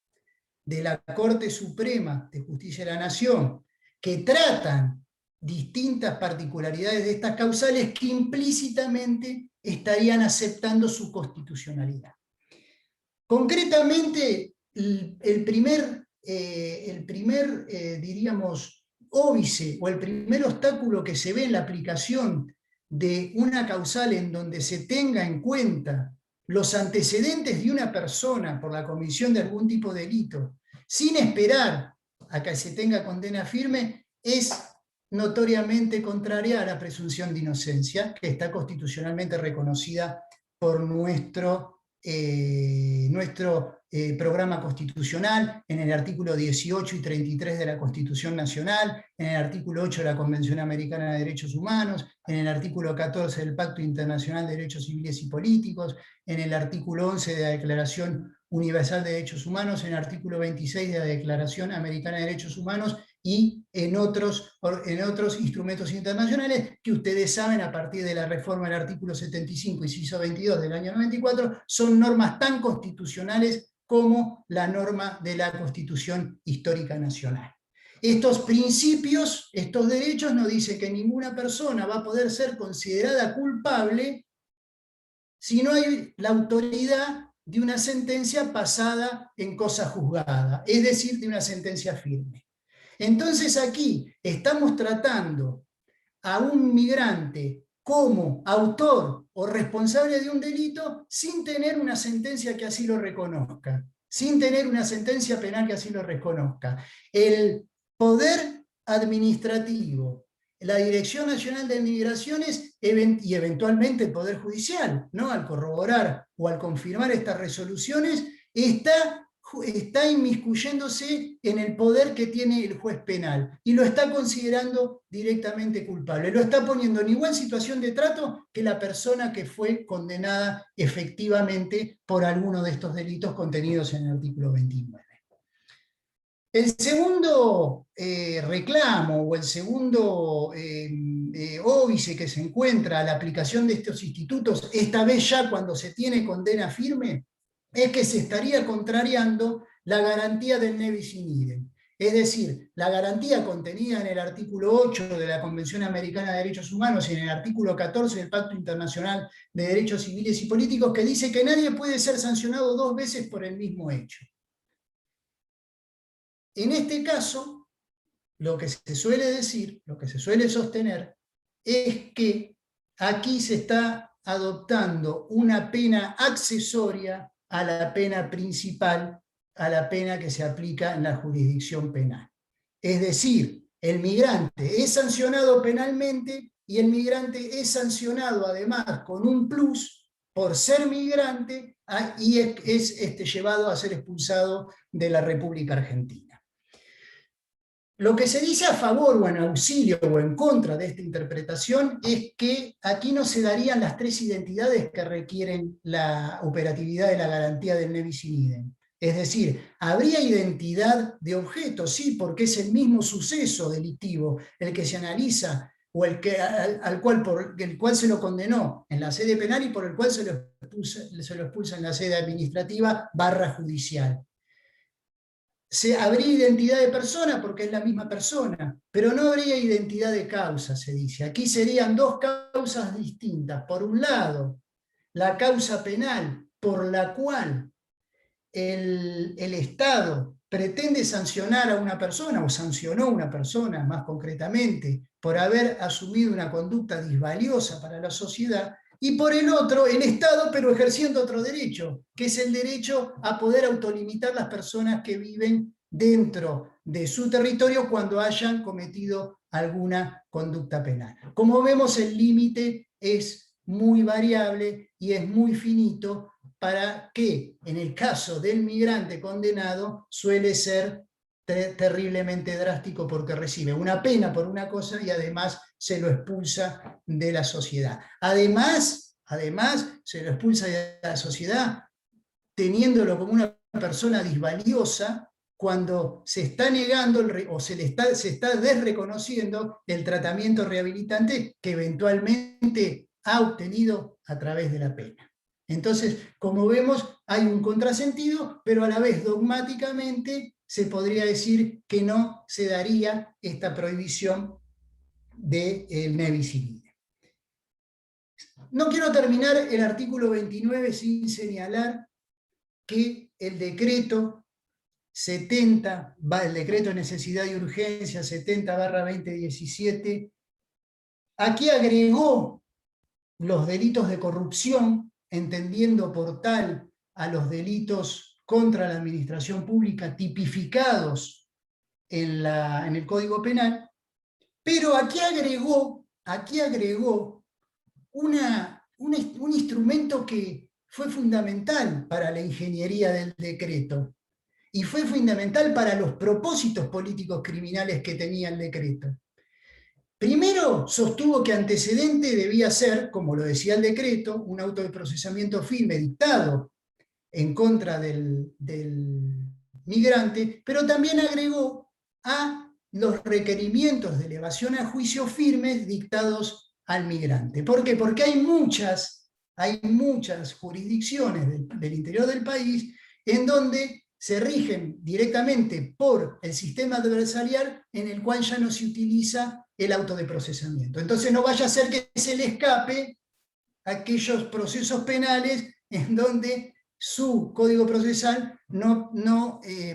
de la Corte Suprema de Justicia de la Nación que tratan distintas particularidades de estas causales que implícitamente estarían aceptando su constitucionalidad. Concretamente, el primer diríamos, óbice o el primer obstáculo que se ve en la aplicación de una causal en donde se tenga en cuenta los antecedentes de una persona por la comisión de algún tipo de delito, sin esperar a que se tenga condena firme, es notoriamente contraria a la presunción de inocencia, que está constitucionalmente reconocida por nuestro programa constitucional, en el artículo 18 y 33 de la Constitución Nacional, en el artículo 8 de la Convención Americana de Derechos Humanos, en el artículo 14 del Pacto Internacional de Derechos Civiles y Políticos, en el artículo 11 de la Declaración Universal de Derechos Humanos, en el artículo 26 de la Declaración Americana de Derechos Humanos y en otros instrumentos internacionales que ustedes saben, a partir de la reforma del artículo 75, inciso 22 del año 94, son normas tan constitucionales como la norma de la Constitución Histórica Nacional. Estos principios, estos derechos, nos dicen que ninguna persona va a poder ser considerada culpable si no hay la autoridad de una sentencia pasada en cosa juzgada, es decir, de una sentencia firme. Entonces aquí estamos tratando a un migrante como autor o responsable de un delito sin tener una sentencia que así lo reconozca, sin tener una sentencia penal que así lo reconozca. El poder administrativo, la Dirección Nacional de Migraciones y eventualmente el Poder Judicial, ¿no? Al corroborar o al confirmar estas resoluciones, está inmiscuyéndose en el poder que tiene el juez penal y lo está considerando directamente culpable. Lo está poniendo en igual situación de trato que la persona que fue condenada efectivamente por alguno de estos delitos contenidos en el artículo 29. El segundo reclamo o el segundo óbice que se encuentra a la aplicación de estos institutos, esta vez ya cuando se tiene condena firme, es que se estaría contrariando la garantía del ne bis in idem. Es decir, la garantía contenida en el artículo 8 de la Convención Americana de Derechos Humanos y en el artículo 14 del Pacto Internacional de Derechos Civiles y Políticos, que dice que nadie puede ser sancionado dos veces por el mismo hecho. En este caso, lo que se suele decir, lo que se suele sostener, es que aquí se está adoptando una pena accesoria a la pena principal, a la pena que se aplica en la jurisdicción penal. Es decir, el migrante es sancionado penalmente y el migrante es sancionado además con un plus por ser migrante y es llevado a ser expulsado de la República Argentina. Lo que se dice a favor o en auxilio o en contra de esta interpretación es que aquí no se darían las tres identidades que requieren la operatividad de la garantía del ne bis in idem. Es decir, habría identidad de objeto, sí, porque es el mismo suceso delictivo el que se analiza o el cual se lo condenó en la sede penal y por el cual se lo expulsa en la sede administrativa / judicial. Habría identidad de persona porque es la misma persona, pero no habría identidad de causa, se dice. Aquí serían dos causas distintas. Por un lado, la causa penal por la cual el Estado pretende sancionar a una persona, o sancionó a una persona más concretamente, por haber asumido una conducta disvaliosa para la sociedad, y por el otro, el Estado, pero ejerciendo otro derecho, que es el derecho a poder autolimitar las personas que viven dentro de su territorio cuando hayan cometido alguna conducta penal. Como vemos, el límite es muy variable y es muy finito, para que en el caso del migrante condenado suele ser terriblemente drástico porque recibe una pena por una cosa y además se lo expulsa de la sociedad. Además se lo expulsa de la sociedad teniéndolo como una persona disvaliosa cuando se está negando o se está desreconociendo el tratamiento rehabilitante que eventualmente ha obtenido a través de la pena. Entonces, como vemos, hay un contrasentido, pero a la vez dogmáticamente se podría decir que no se daría esta prohibición del ne bis in idem. No quiero terminar el artículo 29 sin señalar que el decreto 70, el decreto de necesidad y urgencia 70/2017, aquí agregó los delitos de corrupción, entendiendo por tal a los delitos contra la administración pública tipificados en el Código Penal, pero aquí agregó un instrumento que fue fundamental para la ingeniería del decreto y fue fundamental para los propósitos políticos criminales que tenía el decreto. Primero, sostuvo que antecedente debía ser, como lo decía el decreto, un auto de procesamiento firme dictado en contra del migrante, pero también agregó a los requerimientos de elevación a juicio firmes dictados al migrante. ¿Por qué? Porque hay muchas jurisdicciones del interior del país en donde se rigen directamente por el sistema adversarial en el cual ya no se utiliza el auto de procesamiento. Entonces no vaya a ser que se le escape aquellos procesos penales en donde su código procesal no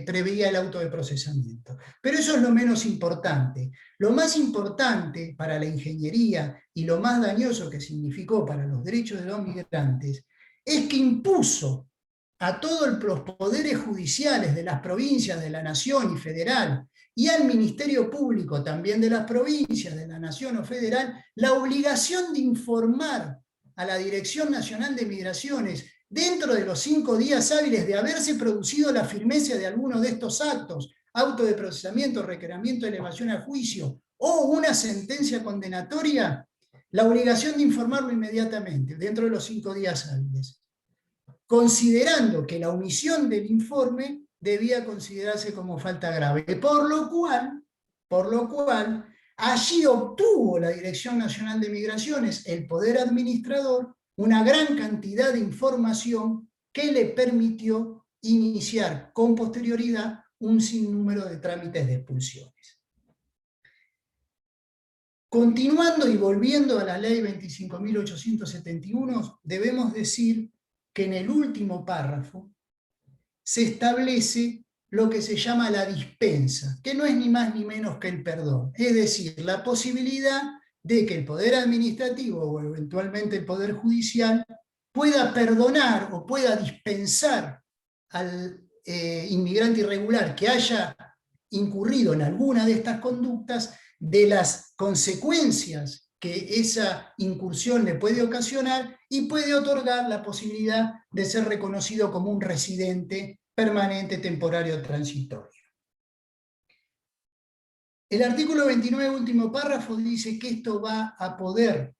preveía el auto de procesamiento. Pero eso es lo menos importante. Lo más importante para la ingeniería y lo más dañoso que significó para los derechos de los migrantes es que impuso a todos los poderes judiciales de las provincias, de la nación y federal, y al Ministerio Público también de las provincias, de la nación o federal, la obligación de informar a la Dirección Nacional de Migraciones dentro de los 5 días hábiles de haberse producido la firmeza de alguno de estos actos, auto de procesamiento, requerimiento de elevación a juicio o una sentencia condenatoria, la obligación de informarlo inmediatamente, dentro de los 5 días hábiles, considerando que la omisión del informe debía considerarse como falta grave, por lo cual allí obtuvo la Dirección Nacional de Migraciones, el poder administrador, una gran cantidad de información que le permitió iniciar con posterioridad un sinnúmero de trámites de expulsiones. Continuando y volviendo a la ley 25.871, debemos decir que en el último párrafo se establece lo que se llama la dispensa, que no es ni más ni menos que el perdón, es decir, la posibilidad de que el Poder Administrativo o eventualmente el Poder Judicial pueda perdonar o pueda dispensar al inmigrante irregular que haya incurrido en alguna de estas conductas de las consecuencias que esa incursión le puede ocasionar y puede otorgar la posibilidad de ser reconocido como un residente permanente, temporario, transitorio. El artículo 29, último párrafo, dice que esto va a poder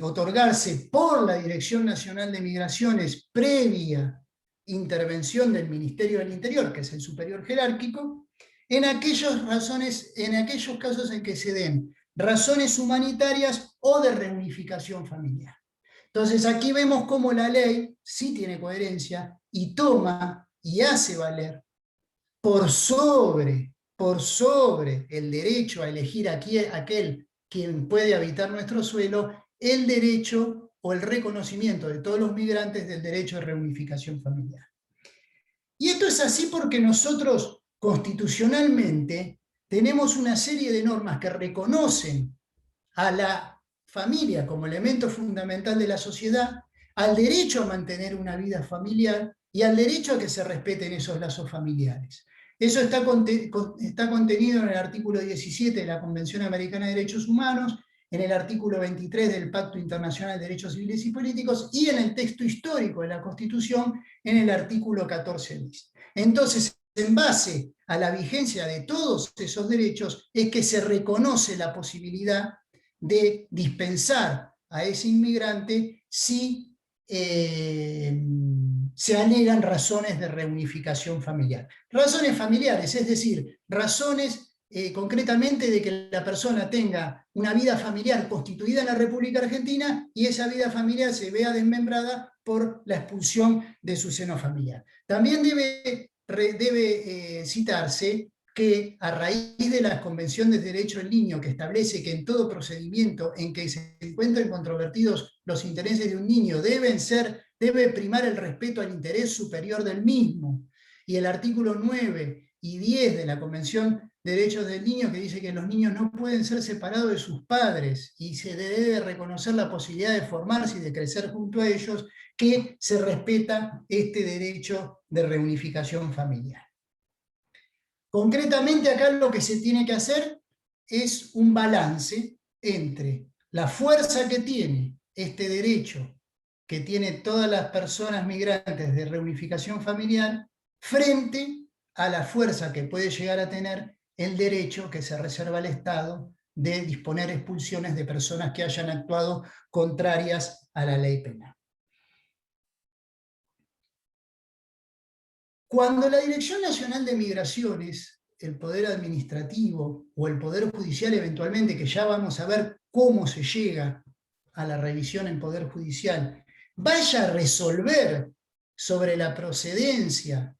otorgarse por la Dirección Nacional de Migraciones previa intervención del Ministerio del Interior, que es el superior jerárquico, en aquellos casos en que se den razones humanitarias o de reunificación familiar. Entonces aquí vemos cómo la ley sí tiene coherencia y toma y hace valer por sobre el derecho a elegir aquel quien puede habitar nuestro suelo, el derecho o el reconocimiento de todos los migrantes del derecho de reunificación familiar. Y esto es así porque nosotros constitucionalmente tenemos una serie de normas que reconocen a la familia como elemento fundamental de la sociedad, al derecho a mantener una vida familiar y al derecho a que se respeten esos lazos familiares. Eso está contenido en el artículo 17 de la Convención Americana de Derechos Humanos, en el artículo 23 del Pacto Internacional de Derechos Civiles y Políticos y en el texto histórico de la Constitución, en el artículo 14 bis. Entonces, en base a la vigencia de todos esos derechos, es que se reconoce la posibilidad de dispensar a ese inmigrante si se alegan razones de reunificación familiar. Razones familiares, es decir, razones concretamente de que la persona tenga una vida familiar constituida en la República Argentina y esa vida familiar se vea desmembrada por la expulsión de su seno familiar. También debe citarse que a raíz de la Convención de Derecho del Niño, que establece que en todo procedimiento en que se encuentren controvertidos los intereses de un niño debe primar el respeto al interés superior del mismo, y el artículo 9 y 10 de la Convención de Derechos del Niño, que dice que los niños no pueden ser separados de sus padres y se debe reconocer la posibilidad de formarse y de crecer junto a ellos, que se respeta este derecho de reunificación familiar. Concretamente acá lo que se tiene que hacer es un balance entre la fuerza que tiene este derecho, que tiene todas las personas migrantes de reunificación familiar, frente a la fuerza que puede llegar a tener el derecho que se reserva al Estado de disponer expulsiones de personas que hayan actuado contrarias a la ley penal. Cuando la Dirección Nacional de Migraciones, el Poder Administrativo o el Poder Judicial eventualmente, que ya vamos a ver cómo se llega a la revisión en Poder Judicial, vaya a resolver sobre la procedencia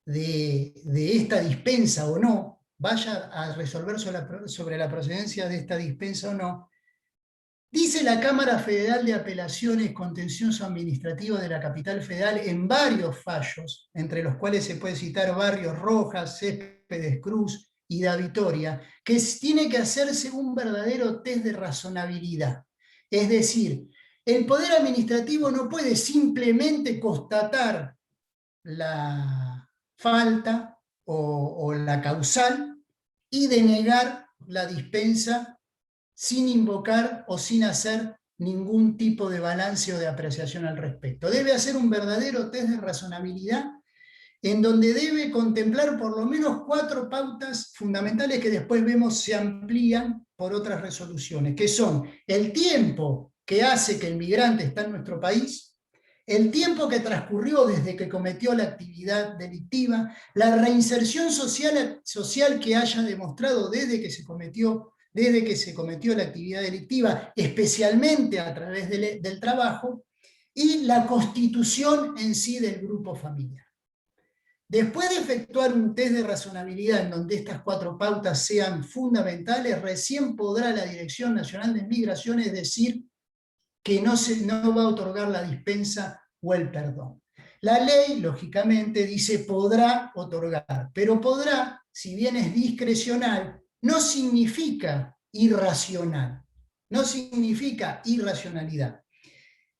de esta dispensa o no, vaya a resolver sobre la procedencia de esta dispensa o no, dice la Cámara Federal de Apelaciones Contencioso Administrativo de la Capital Federal en varios fallos, entre los cuales se puede citar Barrios Rojas, Céspedes Cruz y Da Vitoria, que tiene que hacerse un verdadero test de razonabilidad. Es decir, el Poder Administrativo no puede simplemente constatar la falta o la causal y denegar la dispensa sin invocar o sin hacer ningún tipo de balance o de apreciación al respecto. Debe hacer un verdadero test de razonabilidad en donde debe contemplar por lo menos 4 pautas fundamentales que después vemos se amplían por otras resoluciones, que son el tiempo que hace que el migrante está en nuestro país, el tiempo que transcurrió desde que cometió la actividad delictiva, la reinserción social que haya demostrado desde que se cometió la actividad delictiva, especialmente a través del trabajo, y la constitución en sí del grupo familiar. Después de efectuar un test de razonabilidad en donde estas 4 pautas sean fundamentales, recién podrá la Dirección Nacional de Migraciones decir que no va a otorgar la dispensa o el perdón. La ley, lógicamente, dice podrá otorgar, pero podrá, si bien es discrecional, no significa irracional, no significa irracionalidad.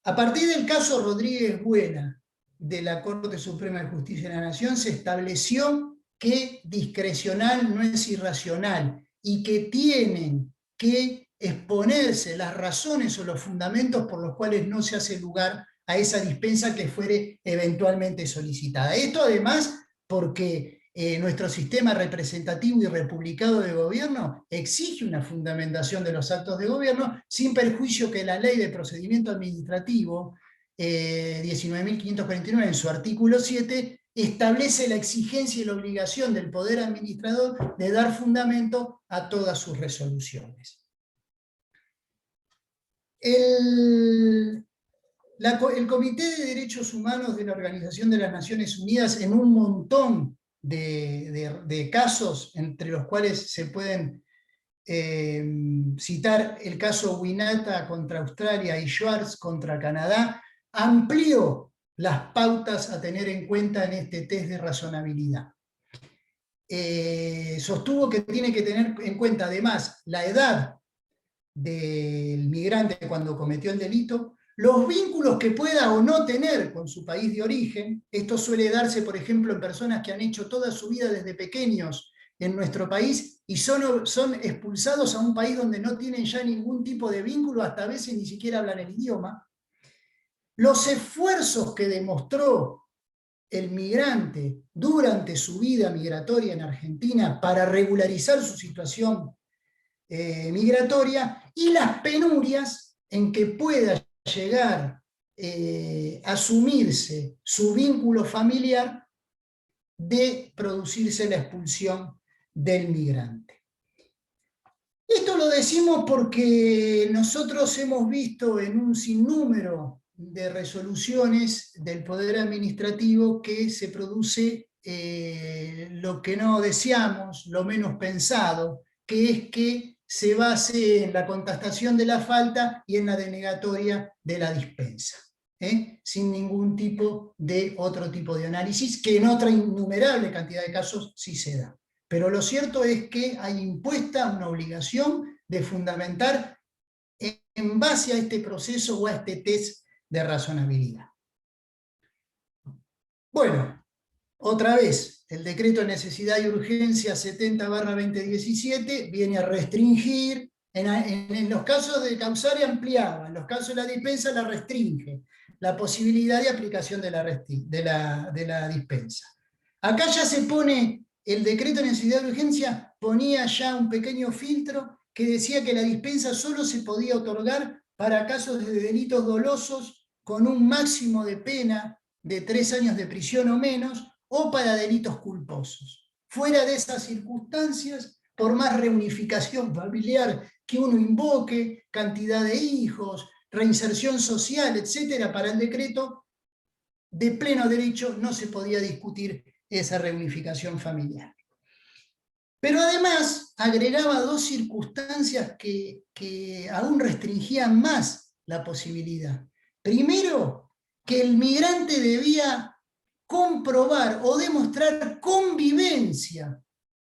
A partir del caso Rodríguez Buena de la Corte Suprema de Justicia de la Nación se estableció que discrecional no es irracional y que tienen que exponerse las razones o los fundamentos por los cuales no se hace lugar a esa dispensa que fuere eventualmente solicitada. Esto además porque nuestro sistema representativo y republicano de gobierno exige una fundamentación de los actos de gobierno, sin perjuicio que la Ley de Procedimiento Administrativo 19.549 en su artículo 7 establece la exigencia y la obligación del Poder Administrador de dar fundamento a todas sus resoluciones. El Comité de Derechos Humanos de la Organización de las Naciones Unidas, en un montón de casos, entre los cuales se pueden citar el caso Winata contra Australia y Schwartz contra Canadá, amplió las pautas a tener en cuenta en este test de razonabilidad. Sostuvo que tiene que tener en cuenta además la edad del migrante cuando cometió el delito, los vínculos que pueda o no tener con su país de origen. Esto suele darse, por ejemplo, en personas que han hecho toda su vida desde pequeños en nuestro país y son expulsados a un país donde no tienen ya ningún tipo de vínculo, hasta a veces ni siquiera hablan el idioma. Los esfuerzos que demostró el migrante durante su vida migratoria en Argentina para regularizar su situación migratoria y las penurias en que pueda llegar a asumirse su vínculo familiar de producirse la expulsión del migrante. Esto lo decimos porque nosotros hemos visto en un sinnúmero de resoluciones del Poder Administrativo que se produce lo que no deseamos, lo menos pensado, que es que se base en la contestación de la falta y en la denegatoria de la dispensa, sin ningún tipo de otro tipo de análisis, que en otra innumerable cantidad de casos sí se da. Pero lo cierto es que hay impuesta una obligación de fundamentar en base a este proceso o a este test de razonabilidad. Bueno, otra vez, el decreto de necesidad y urgencia 70/2017 viene a restringir, en los casos de causaria ampliaba, en los casos de la dispensa la restringe, la posibilidad de aplicación de la dispensa. Acá ya se pone, el decreto de necesidad y urgencia ponía ya un pequeño filtro que decía que la dispensa solo se podía otorgar para casos de delitos dolosos con un máximo de pena de 3 años de prisión o menos, o para delitos culposos. Fuera de esas circunstancias, por más reunificación familiar que uno invoque, cantidad de hijos, reinserción social, etc., para el decreto, de pleno derecho no se podía discutir esa reunificación familiar. Pero además agregaba 2 circunstancias que aún restringían más la posibilidad. Primero, que el migrante debía comprobar o demostrar convivencia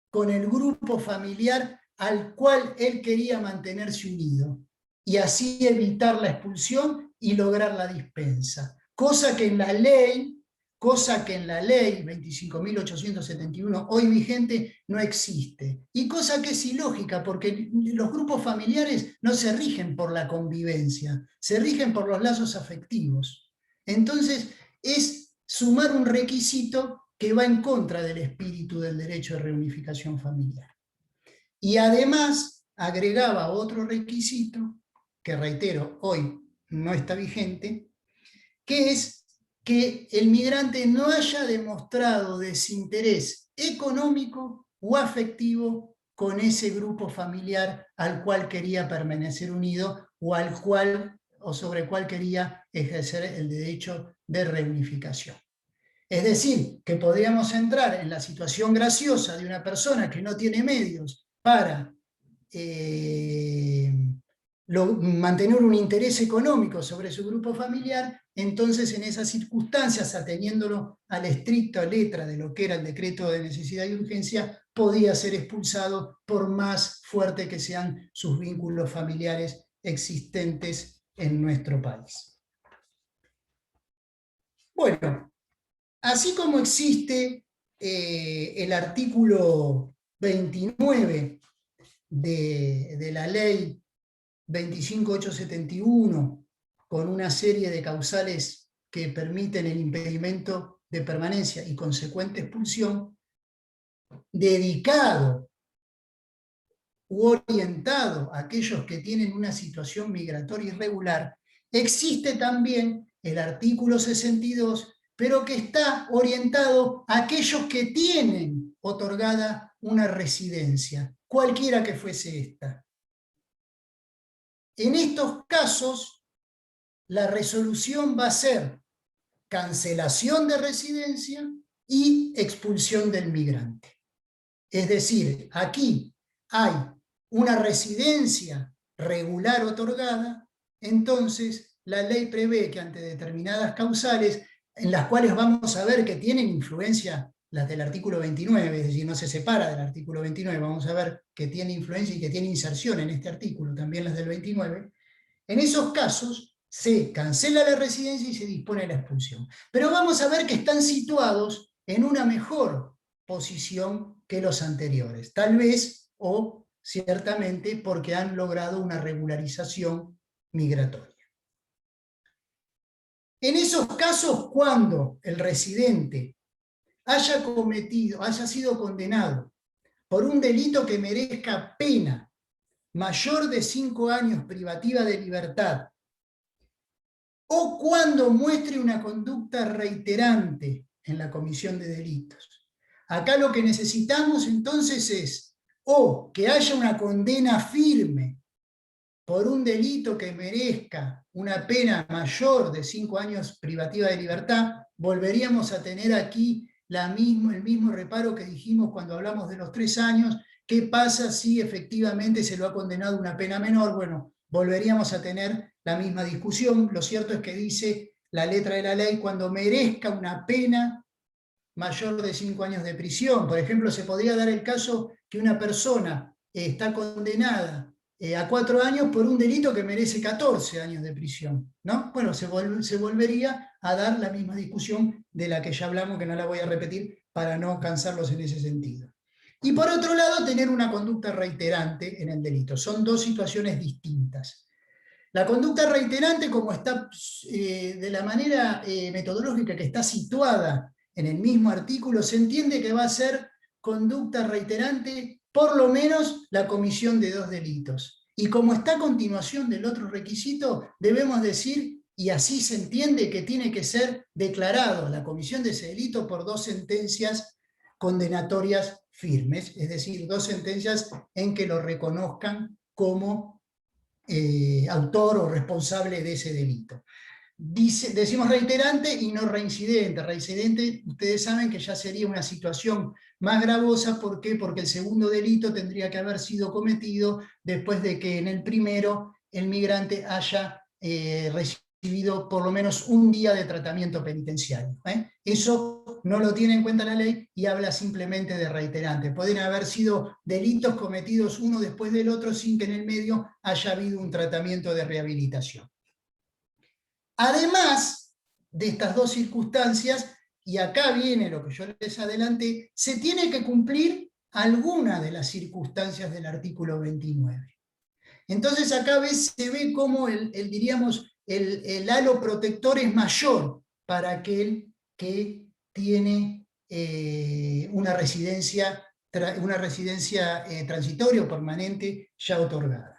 con el grupo familiar al cual él quería mantenerse unido, y así evitar la expulsión y lograr la dispensa. Cosa que en la ley 25.871 hoy vigente no existe. Y cosa que es ilógica, porque los grupos familiares no se rigen por la convivencia, se rigen por los lazos afectivos. Entonces es sumar un requisito que va en contra del espíritu del derecho de reunificación familiar. Y además agregaba otro requisito, que reitero, hoy no está vigente, que es que el migrante no haya demostrado desinterés económico o afectivo con ese grupo familiar al cual quería permanecer unido o sobre el cual quería ejercer el derecho de reunificación. Es decir, que podríamos entrar en la situación graciosa de una persona que no tiene medios para mantener un interés económico sobre su grupo familiar. Entonces, en esas circunstancias, ateniéndolo a la estricta letra de lo que era el decreto de necesidad y urgencia, podía ser expulsado por más fuerte que sean sus vínculos familiares existentes en nuestro país. Bueno, así como existe el artículo 29 de la ley 25871, con una serie de causales que permiten el impedimento de permanencia y consecuente expulsión, dedicado u orientado a aquellos que tienen una situación migratoria irregular, existe también el artículo 62, pero que está orientado a aquellos que tienen otorgada una residencia, cualquiera que fuese esta. En estos casos, la resolución va a ser cancelación de residencia y expulsión del migrante. Es decir, aquí hay una residencia regular otorgada, entonces la ley prevé que ante determinadas causales, en las cuales vamos a ver que tienen influencia las del artículo 29, es decir, no se separa del artículo 29, vamos a ver que tiene influencia y que tiene inserción en este artículo, también las del 29, en esos casos se cancela la residencia y se dispone la expulsión. Pero vamos a ver que están situados en una mejor posición que los anteriores, tal vez o ciertamente porque han logrado una regularización migratoria. En esos casos, cuando el residente haya sido condenado por un delito que merezca pena mayor de 5 años privativa de libertad, o cuando muestre una conducta reiterante en la comisión de delitos. Acá lo que necesitamos entonces es o que haya una condena firme por un delito que merezca una pena mayor de 5 años privativa de libertad, volveríamos a tener aquí el mismo reparo que dijimos cuando hablamos de los 3 años. ¿Qué pasa si efectivamente se lo ha condenado a una pena menor? Bueno, volveríamos a tener la misma discusión. Lo cierto es que dice la letra de la ley, cuando merezca una pena mayor de 5 años de prisión. Por ejemplo, se podría dar el caso que una persona está condenada a 4 años por un delito que merece 14 años de prisión, ¿no? Bueno, se volvería a dar la misma discusión de la que ya hablamos, que no la voy a repetir para no cansarlos en ese sentido. Y por otro lado, tener una conducta reiterante en el delito. Son dos situaciones distintas. La conducta reiterante, como está de la manera metodológica que está situada en el mismo artículo, se entiende que va a ser conducta reiterante por lo menos la comisión de 2 delitos. Y como está a continuación del otro requisito, debemos decir, y así se entiende, que tiene que ser declarado la comisión de ese delito por 2 sentencias condenatorias firmes, es decir, 2 sentencias en que lo reconozcan como autor o responsable de ese delito. Decimos reiterante y no reincidente. Reincidente, ustedes saben que ya sería una situación más gravosa. ¿Por qué? Porque el segundo delito tendría que haber sido cometido después de que en el primero el migrante haya recibido por lo menos un día de tratamiento penitenciario. Eso no lo tiene en cuenta la ley y habla simplemente de reiterante. Pueden haber sido delitos cometidos uno después del otro sin que en el medio haya habido un tratamiento de rehabilitación. Además de estas 2 circunstancias, y acá viene lo que yo les adelanté, se tiene que cumplir alguna de las circunstancias del artículo 29. Entonces acá se ve cómo diríamos, el halo protector es mayor para aquel que tiene una residencia transitoria o permanente ya otorgada.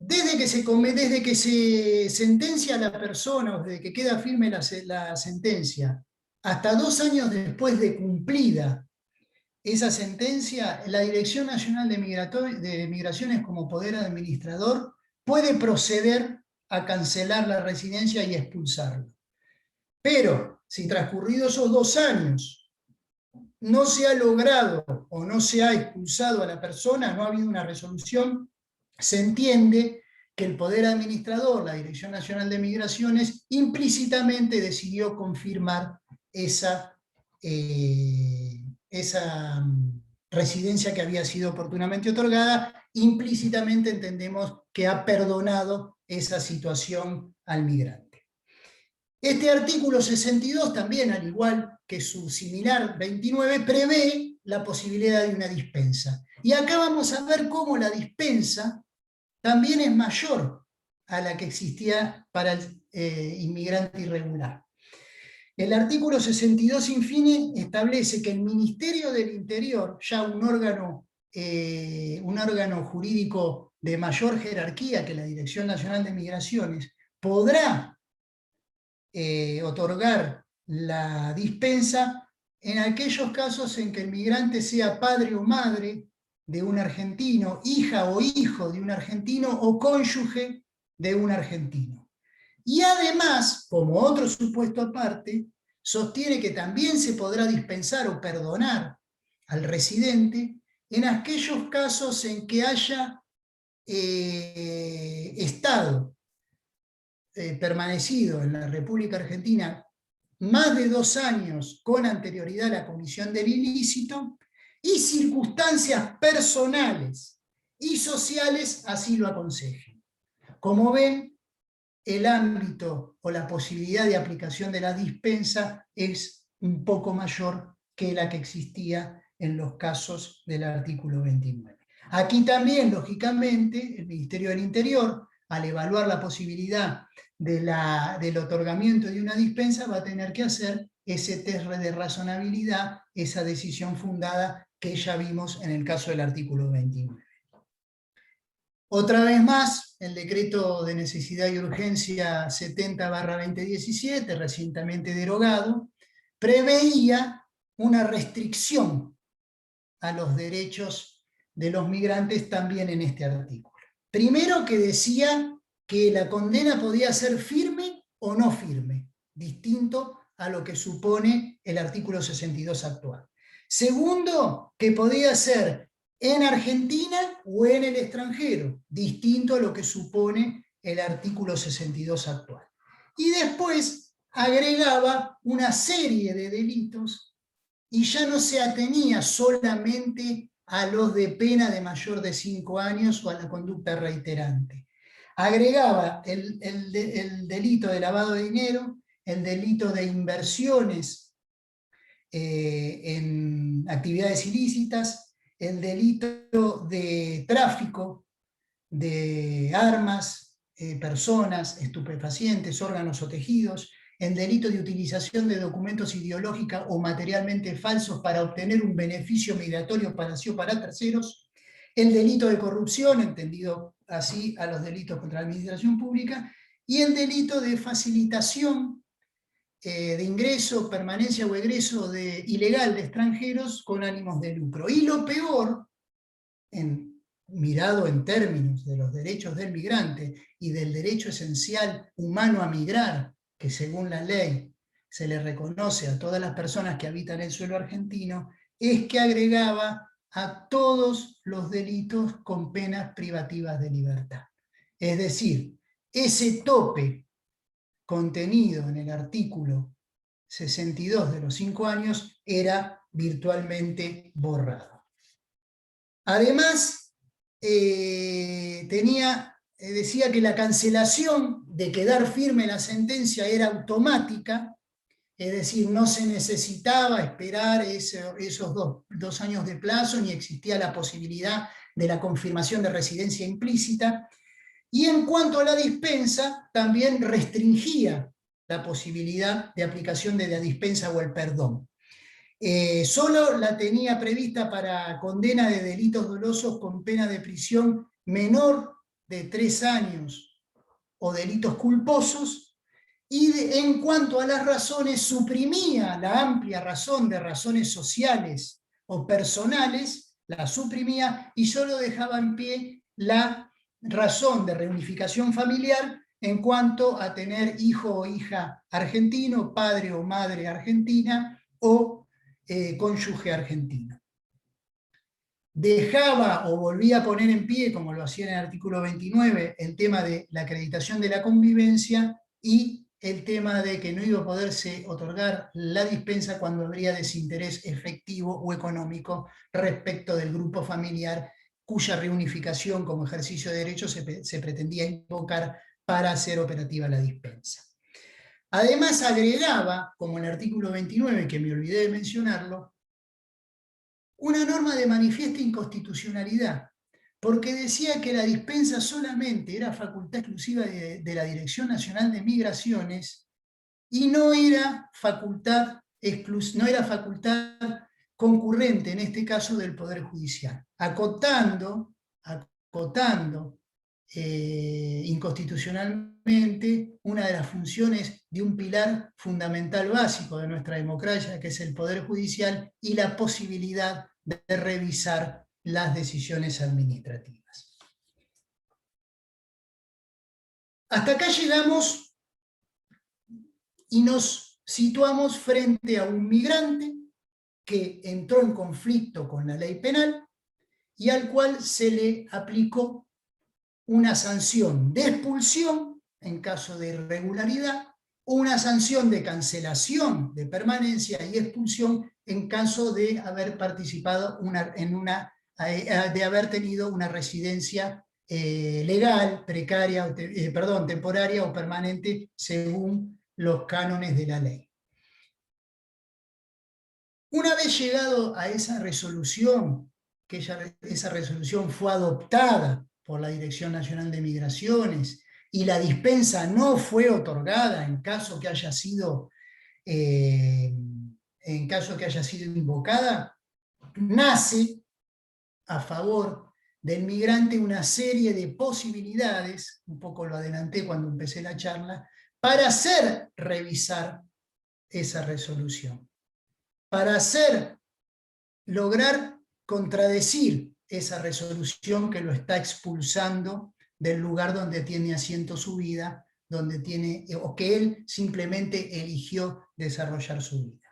Desde que se sentencia a la persona, o desde que queda firme la sentencia, hasta 2 años después de cumplida esa sentencia, la Dirección Nacional de Migraciones, como poder administrador, puede proceder a cancelar la residencia y expulsarlo. Pero si transcurridos esos 2 años no se ha logrado o no se ha expulsado a la persona, no ha habido una resolución, se entiende que el poder administrador, la Dirección Nacional de Migraciones, implícitamente decidió confirmar esa residencia que había sido oportunamente otorgada. Implícitamente entendemos que ha perdonado esa situación al migrante. Este artículo 62 también, al igual que su similar 29, prevé la posibilidad de una dispensa. Y acá vamos a ver cómo la dispensa también es mayor a la que existía para el inmigrante irregular. El artículo 62 infine establece que el Ministerio del Interior, ya un órgano jurídico de mayor jerarquía que la Dirección Nacional de Migraciones, podrá otorgar la dispensa en aquellos casos en que el migrante sea padre o madre de un argentino, hija o hijo de un argentino o cónyuge de un argentino. Y además, como otro supuesto aparte, sostiene que también se podrá dispensar o perdonar al residente en aquellos casos en que haya estado permanecido en la República Argentina más de 2 años con anterioridad a la comisión del ilícito y circunstancias personales y sociales así lo aconsejen. Como ven, el ámbito o la posibilidad de aplicación de la dispensa es un poco mayor que la que existía en los casos del artículo 29. Aquí también, lógicamente, el Ministerio del Interior, al evaluar la posibilidad del otorgamiento de una dispensa, va a tener que hacer ese test de razonabilidad, esa decisión fundada que ya vimos en el caso del artículo 29. Otra vez más, el decreto de necesidad y urgencia 70/2017, recientemente derogado, preveía una restricción a los derechos de los migrantes también en este artículo. Primero, que decía que la condena podía ser firme o no firme, distinto a lo que supone el artículo 62 actual. Segundo, que podía ser en Argentina o en el extranjero, distinto a lo que supone el artículo 62 actual. Y después agregaba una serie de delitos y ya no se atenía solamente a los de pena de mayor de 5 años o a la conducta reiterante. Agregaba el delito de lavado de dinero, el delito de inversiones en actividades ilícitas, el delito de tráfico de armas, personas, estupefacientes, órganos o tejidos, el delito de utilización de documentos ideológicos o materialmente falsos para obtener un beneficio migratorio para sí o para terceros, el delito de corrupción, entendido así a los delitos contra la administración pública, y el delito de facilitación de ingreso, permanencia o egreso ilegal de extranjeros con ánimos de lucro. Y lo peor, mirado en términos de los derechos del migrante y del derecho esencial humano a migrar, que según la ley se le reconoce a todas las personas que habitan el suelo argentino, es que agregaba a todos los delitos con penas privativas de libertad. Es decir, ese tope contenido en el artículo 62 de los 5 años era virtualmente borrado. Además, decía que la cancelación de quedar firme la sentencia era automática, es decir, no se necesitaba esperar esos dos años de plazo, ni existía la posibilidad de la confirmación de residencia implícita. Y en cuanto a la dispensa, también restringía la posibilidad de aplicación de la dispensa o el perdón. Solo la tenía prevista para condena de delitos dolosos con pena de prisión menor de 3 años o delitos culposos, y en cuanto a las razones, suprimía la amplia razón de razones sociales o personales, la suprimía y solo dejaba en pie la razón de reunificación familiar en cuanto a tener hijo o hija argentino, padre o madre argentina o cónyuge argentino. Dejaba o volvía a poner en pie, como lo hacía en el artículo 29, el tema de la acreditación de la convivencia y el tema de que no iba a poderse otorgar la dispensa cuando habría desinterés efectivo o económico respecto del grupo familiar cuya reunificación como ejercicio de derechos se pretendía invocar para hacer operativa la dispensa. Además agregaba, como en el artículo 29, que me olvidé de mencionarlo, una norma de manifiesta inconstitucionalidad, porque decía que la dispensa solamente era facultad exclusiva de la Dirección Nacional de Migraciones y no era facultad concurrente, en este caso, del Poder Judicial, acotando inconstitucionalmente una de las funciones de un pilar fundamental básico de nuestra democracia, que es el Poder Judicial, y la posibilidad de revisar las decisiones administrativas. Hasta acá llegamos y nos situamos frente a un migrante que entró en conflicto con la ley penal y al cual se le aplicó una sanción de expulsión en caso de irregularidad, o una sanción de cancelación de permanencia y expulsión en caso de haber participado de haber tenido una residencia legal, precaria, temporaria o permanente según los cánones de la ley. Una vez llegado a esa resolución, que esa resolución fue adoptada por la Dirección Nacional de Migraciones y la dispensa no fue otorgada en caso que haya sido invocada, nace a favor del migrante una serie de posibilidades, un poco lo adelanté cuando empecé la charla, para hacer revisar esa resolución, para lograr contradecir esa resolución que lo está expulsando del lugar donde tiene asiento su vida, o que él simplemente eligió desarrollar su vida.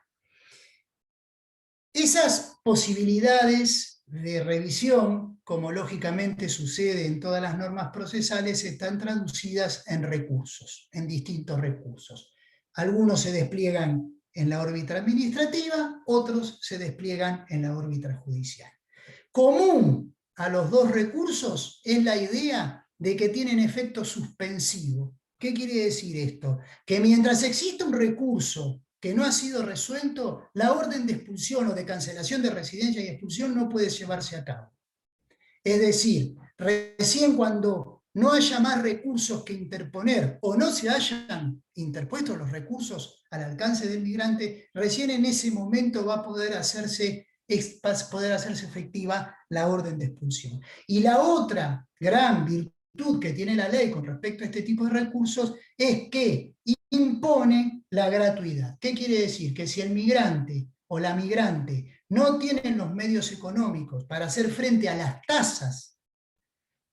Esas posibilidades de revisión, como lógicamente sucede en todas las normas procesales, están traducidas en recursos, en distintos recursos. Algunos se despliegan en la órbita administrativa, otros se despliegan en la órbita judicial. Común a los dos recursos es la idea de que tienen efecto suspensivo. ¿Qué quiere decir esto? Que mientras exista un recurso que no ha sido resuelto, la orden de expulsión o de cancelación de residencia y expulsión no puede llevarse a cabo. Es decir, recién cuando no haya más recursos que interponer o no se hayan interpuesto los recursos al alcance del migrante, recién en ese momento va a poder hacerse efectiva la orden de expulsión. Y la otra gran virtud que tiene la ley con respecto a este tipo de recursos es que impone la gratuidad. ¿Qué quiere decir? Que si el migrante o la migrante no tienen los medios económicos para hacer frente a las tasas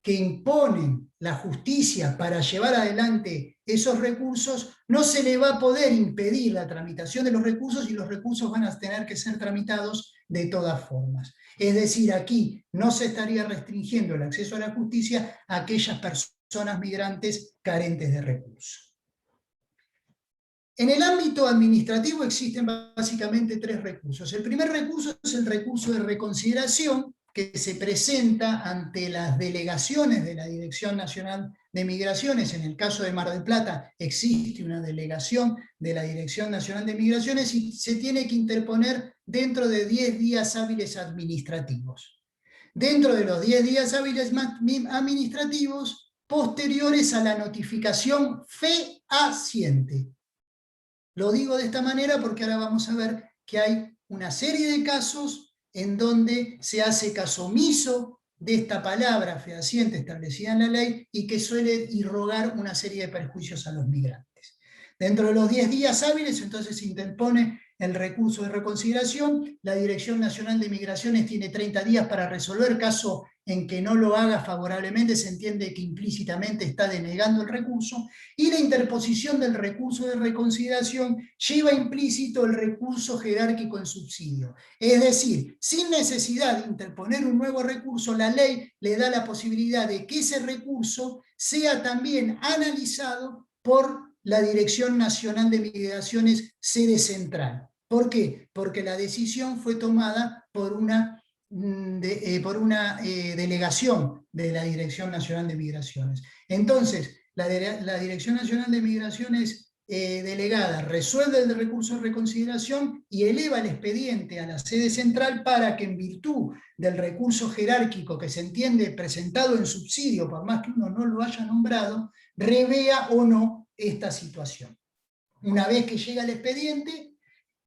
que imponen la justicia para llevar adelante esos recursos, no se le va a poder impedir la tramitación de los recursos y los recursos van a tener que ser tramitados de todas formas. Es decir, aquí no se estaría restringiendo el acceso a la justicia a aquellas personas migrantes carentes de recursos. En el ámbito administrativo existen básicamente tres recursos. El primer recurso es el recurso de reconsideración, que se presenta ante las delegaciones de la Dirección Nacional de Migraciones. En el caso de Mar del Plata existe una delegación de la Dirección Nacional de Migraciones y se tiene que interponer dentro de 10 días hábiles administrativos. Dentro de los 10 días hábiles administrativos posteriores a la notificación fehaciente. Lo digo de esta manera porque ahora vamos a ver que hay una serie de casos en donde se hace caso omiso de esta palabra fehaciente establecida en la ley y que suele irrogar una serie de perjuicios a los migrantes. Dentro de los 10 días hábiles, entonces se interpone el recurso de reconsideración. La Dirección Nacional de Migraciones tiene 30 días para resolver. Caso en que no lo haga favorablemente, se entiende que implícitamente está denegando el recurso, y la interposición del recurso de reconsideración lleva implícito el recurso jerárquico en subsidio. Es decir, sin necesidad de interponer un nuevo recurso, la ley le da la posibilidad de que ese recurso sea también analizado por la Dirección Nacional de Migraciones, sede central. ¿Por qué? Porque la decisión fue tomada por una delegación de la Dirección Nacional de Migraciones. Entonces, la Dirección Nacional de Migraciones delegada resuelve el recurso de reconsideración y eleva el expediente a la sede central para que, en virtud del recurso jerárquico que se entiende presentado en subsidio, por más que uno no lo haya nombrado, revea o no esta situación. Una vez que llega el expediente,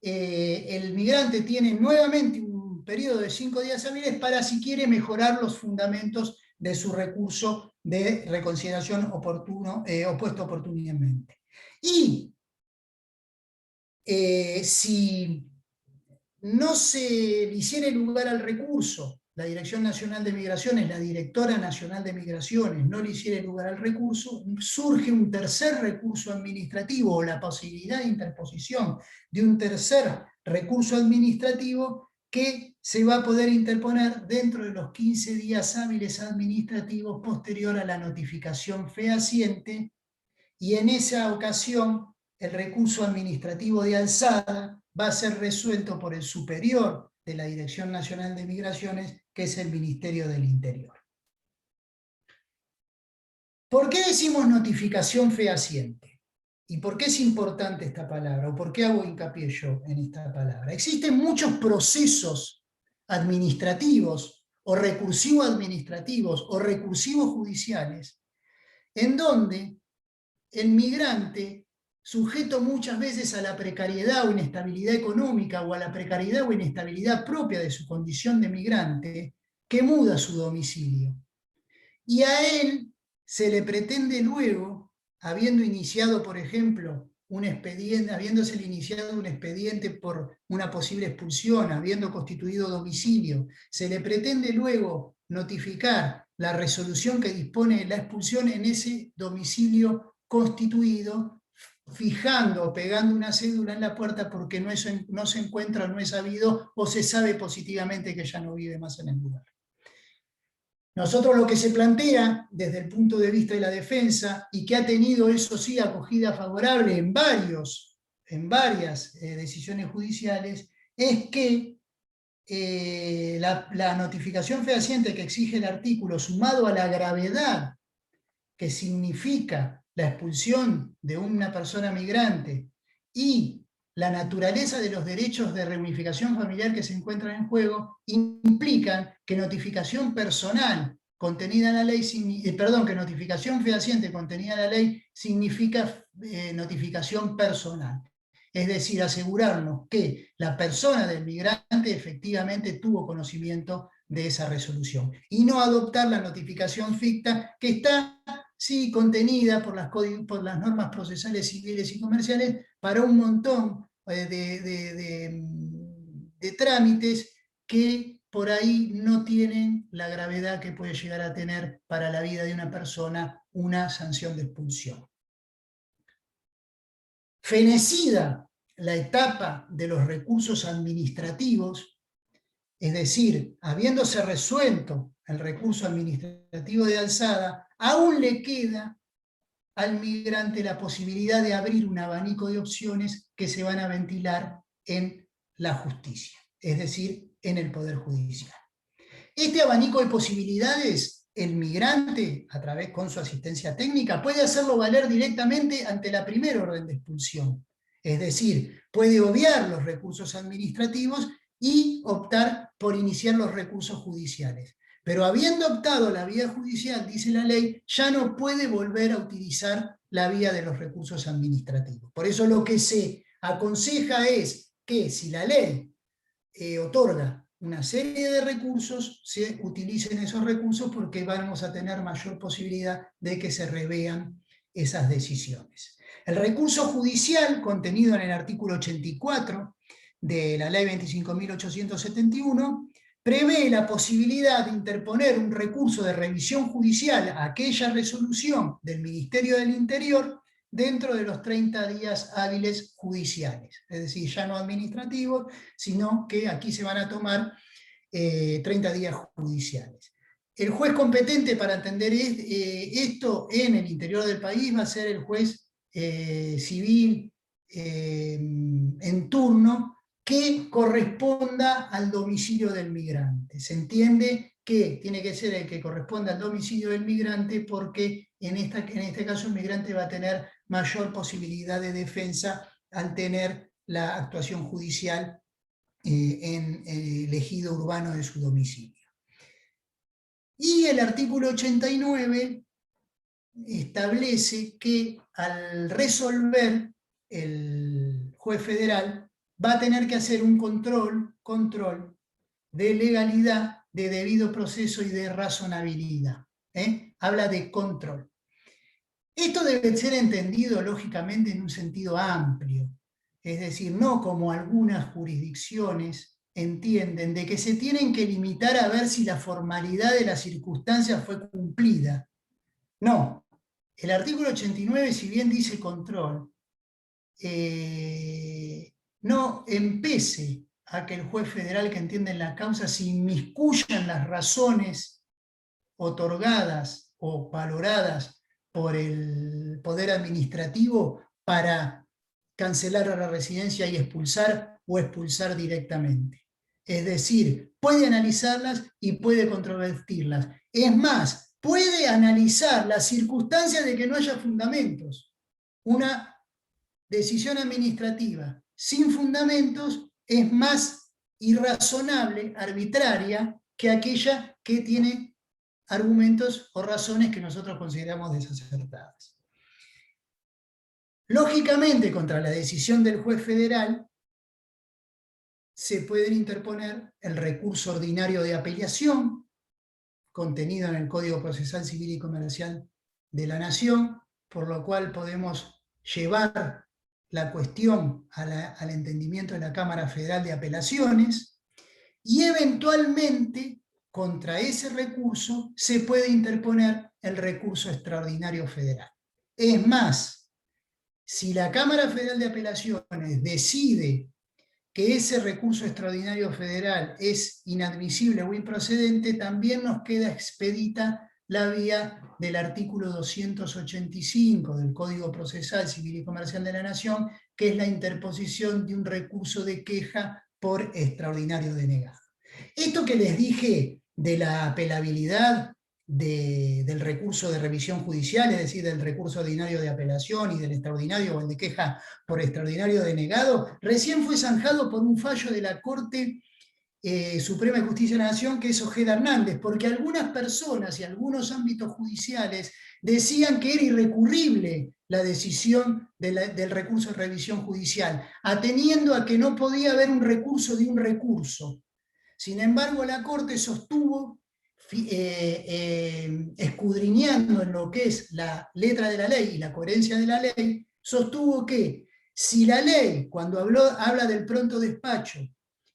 el migrante tiene nuevamente un periodo de 5 días hábiles para, si quiere, mejorar los fundamentos de su recurso de reconsideración opuesto oportunamente. Y si no se le hiciera lugar al recurso, la Dirección Nacional de Migraciones, la Directora Nacional de Migraciones, no le hiciera lugar al recurso, surge un tercer recurso administrativo o la posibilidad de interposición de un tercer recurso administrativo que se va a poder interponer dentro de los 15 días hábiles administrativos posterior a la notificación fehaciente, y en esa ocasión el recurso administrativo de alzada va a ser resuelto por el superior de la Dirección Nacional de Migraciones, que es el Ministerio del Interior. ¿Por qué decimos notificación fehaciente? ¿Y por qué es importante esta palabra? ¿O por qué hago hincapié yo en esta palabra? Existen muchos procesos administrativos o recursivos administrativos o recursivos judiciales en donde el migrante, sujeto muchas veces a la precariedad o inestabilidad económica o a la precariedad o inestabilidad propia de su condición de migrante, que muda su domicilio. Y a él se le pretende luego, habiendo iniciado, por ejemplo, habiéndose iniciado un expediente por una posible expulsión, habiendo constituido domicilio, se le pretende luego notificar la resolución que dispone de la expulsión en ese domicilio constituido, fijando o pegando una cédula en la puerta porque no se encuentra, no es sabido o se sabe positivamente que ya no vive más en el lugar. Nosotros lo que se plantea desde el punto de vista de la defensa, y que ha tenido, eso sí, acogida favorable en varias decisiones judiciales, es que la notificación fehaciente que exige el artículo, sumado a la gravedad que significa la expulsión de una persona migrante y la naturaleza de los derechos de reunificación familiar que se encuentran en juego, implican que notificación personal contenida en la ley, que notificación fehaciente contenida en la ley significa notificación personal. Es decir, asegurarnos que la persona del migrante efectivamente tuvo conocimiento de esa resolución y no adoptar la notificación ficta que está, sí, contenida por las normas procesales civiles y comerciales para un montón de trámites que por ahí no tienen la gravedad que puede llegar a tener para la vida de una persona una sanción de expulsión. Fenecida la etapa de los recursos administrativos, es decir, habiéndose resuelto el recurso administrativo de alzada, aún le queda al migrante la posibilidad de abrir un abanico de opciones que se van a ventilar en la justicia, es decir, en el Poder Judicial. Este abanico de posibilidades, el migrante, a través con su asistencia técnica, puede hacerlo valer directamente ante la primera orden de expulsión. Es decir, puede obviar los recursos administrativos y optar por iniciar los recursos judiciales. Pero habiendo optado la vía judicial, dice la ley, ya no puede volver a utilizar la vía de los recursos administrativos. Por eso lo que se aconseja es que si la ley otorga una serie de recursos, se utilicen esos recursos porque vamos a tener mayor posibilidad de que se revean esas decisiones. El recurso judicial, contenido en el artículo 84 de la ley 25.871, prevé la posibilidad de interponer un recurso de revisión judicial a aquella resolución del Ministerio del Interior dentro de los 30 días hábiles judiciales, es decir, ya no administrativos, sino que aquí se van a tomar 30 días judiciales. El juez competente para atender esto en el interior del país va a ser el juez civil en turno, que corresponda al domicilio del migrante. Se entiende que tiene que ser el que corresponde al domicilio del migrante, porque en este caso el migrante va a tener mayor posibilidad de defensa al tener la actuación judicial en el ejido urbano de su domicilio. Y el artículo 89 establece que al resolver el juez federal va a tener que hacer un control de legalidad, de debido proceso y de razonabilidad. Habla de control. Esto debe ser entendido lógicamente en un sentido amplio, es decir, no como algunas jurisdicciones entienden de que se tienen que limitar a ver si la formalidad de las circunstancias fue cumplida. No, el artículo 89, si bien dice control, no empece a que el juez federal que entiende en la causa se inmiscuya en las razones otorgadas o valoradas por el Poder Administrativo para cancelar la residencia y expulsar o expulsar directamente. Es decir, puede analizarlas y puede controvertirlas. Es más, puede analizar las circunstancias de que no haya fundamentos. Una decisión administrativa sin fundamentos es más irrazonable, arbitraria, que aquella que tiene argumentos o razones que nosotros consideramos desacertadas. Lógicamente, contra la decisión del juez federal se pueden interponer el recurso ordinario de apelación, contenido en el Código Procesal Civil y Comercial de la Nación, por lo cual podemos llevar la cuestión al entendimiento de la Cámara Federal de Apelaciones, y eventualmente contra ese recurso se puede interponer el recurso extraordinario federal. Es más, si la Cámara Federal de Apelaciones decide que ese recurso extraordinario federal es inadmisible o improcedente, también nos queda expedita la vía del artículo 285 del Código Procesal Civil y Comercial de la Nación, que es la interposición de un recurso de queja por extraordinario denegado. Esto que les dije de la apelabilidad del recurso de revisión judicial, es decir, del recurso ordinario de apelación y del extraordinario o el de queja por extraordinario denegado, recién fue zanjado por un fallo de la Corte Suprema de Justicia de la Nación, que es Ojeda Hernández, porque algunas personas y algunos ámbitos judiciales decían que era irrecurrible la decisión del recurso de revisión judicial, ateniendo a que no podía haber un recurso de un recurso. Sin embargo, la Corte sostuvo, escudriñando en lo que es la letra de la ley y la coherencia de la ley, sostuvo que si la ley, cuando habla del pronto despacho,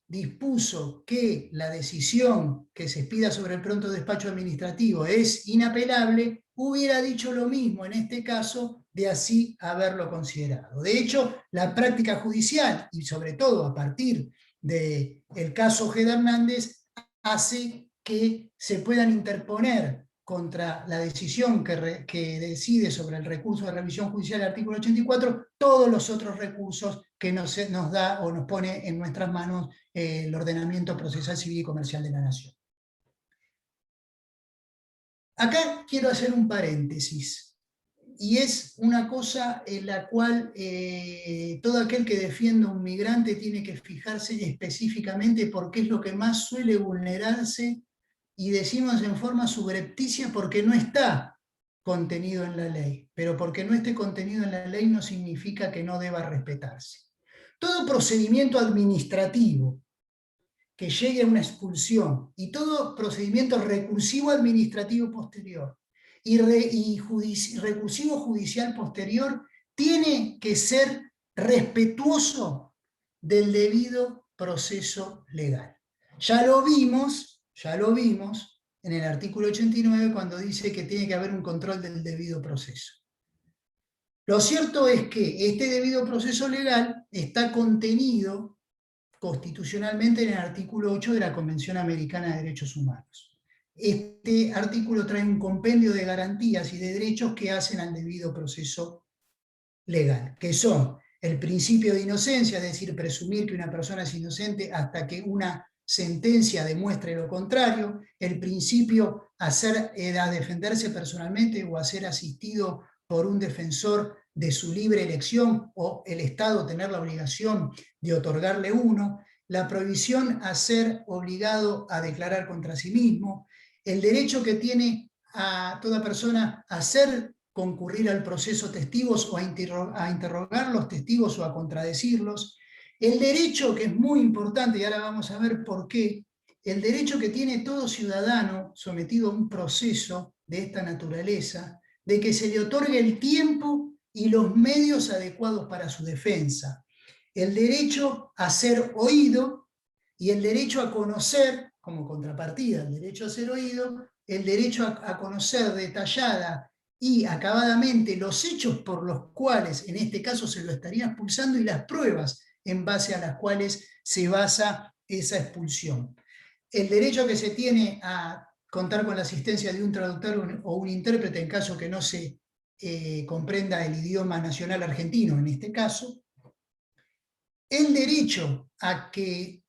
dispuso que la decisión que se expida sobre el pronto despacho administrativo es inapelable, hubiera dicho lo mismo en este caso de así haberlo considerado. De hecho, la práctica judicial, y sobre todo a partir del caso Ojeda Hernández, hace que se puedan interponer contra la decisión que decide sobre el recurso de revisión judicial del artículo 84, todos los otros recursos que nos da o nos pone en nuestras manos el ordenamiento procesal civil y comercial de la Nación. Acá quiero hacer un paréntesis, y es una cosa en la cual todo aquel que defienda a un migrante tiene que fijarse específicamente porque es lo que más suele vulnerarse, y decimos en forma subrepticia porque no está contenido en la ley, pero porque no esté contenido en la ley no significa que no deba respetarse. Todo procedimiento administrativo que llegue a una expulsión y todo procedimiento recursivo administrativo posterior y recursivo judicial posterior tiene que ser respetuoso del debido proceso legal. Ya lo vimos en el artículo 89 cuando dice que tiene que haber un control del debido proceso. Lo cierto es que este debido proceso legal está contenido constitucionalmente en el artículo 8 de la Convención Americana de Derechos Humanos. Este artículo trae un compendio de garantías y de derechos que hacen al debido proceso legal, que son el principio de inocencia, es decir, presumir que una persona es inocente hasta que una sentencia demuestre lo contrario, el principio a defenderse personalmente o a ser asistido por un defensor de su libre elección o el Estado tener la obligación de otorgarle uno, la prohibición a ser obligado a declarar contra sí mismo, el derecho que tiene a toda persona a hacer concurrir al proceso testigos o a interrogar los testigos o a contradecirlos, el derecho que es muy importante, y ahora vamos a ver por qué, el derecho que tiene todo ciudadano sometido a un proceso de esta naturaleza, de que se le otorgue el tiempo y los medios adecuados para su defensa, el derecho a ser oído y el derecho a conocer, como contrapartida, el derecho a ser oído, el derecho a conocer detallada y acabadamente los hechos por los cuales en este caso se lo estaría expulsando y las pruebas en base a las cuales se basa esa expulsión. El derecho que se tiene a contar con la asistencia de un traductor o un intérprete en caso que no se comprenda el idioma nacional argentino en este caso. El derecho a que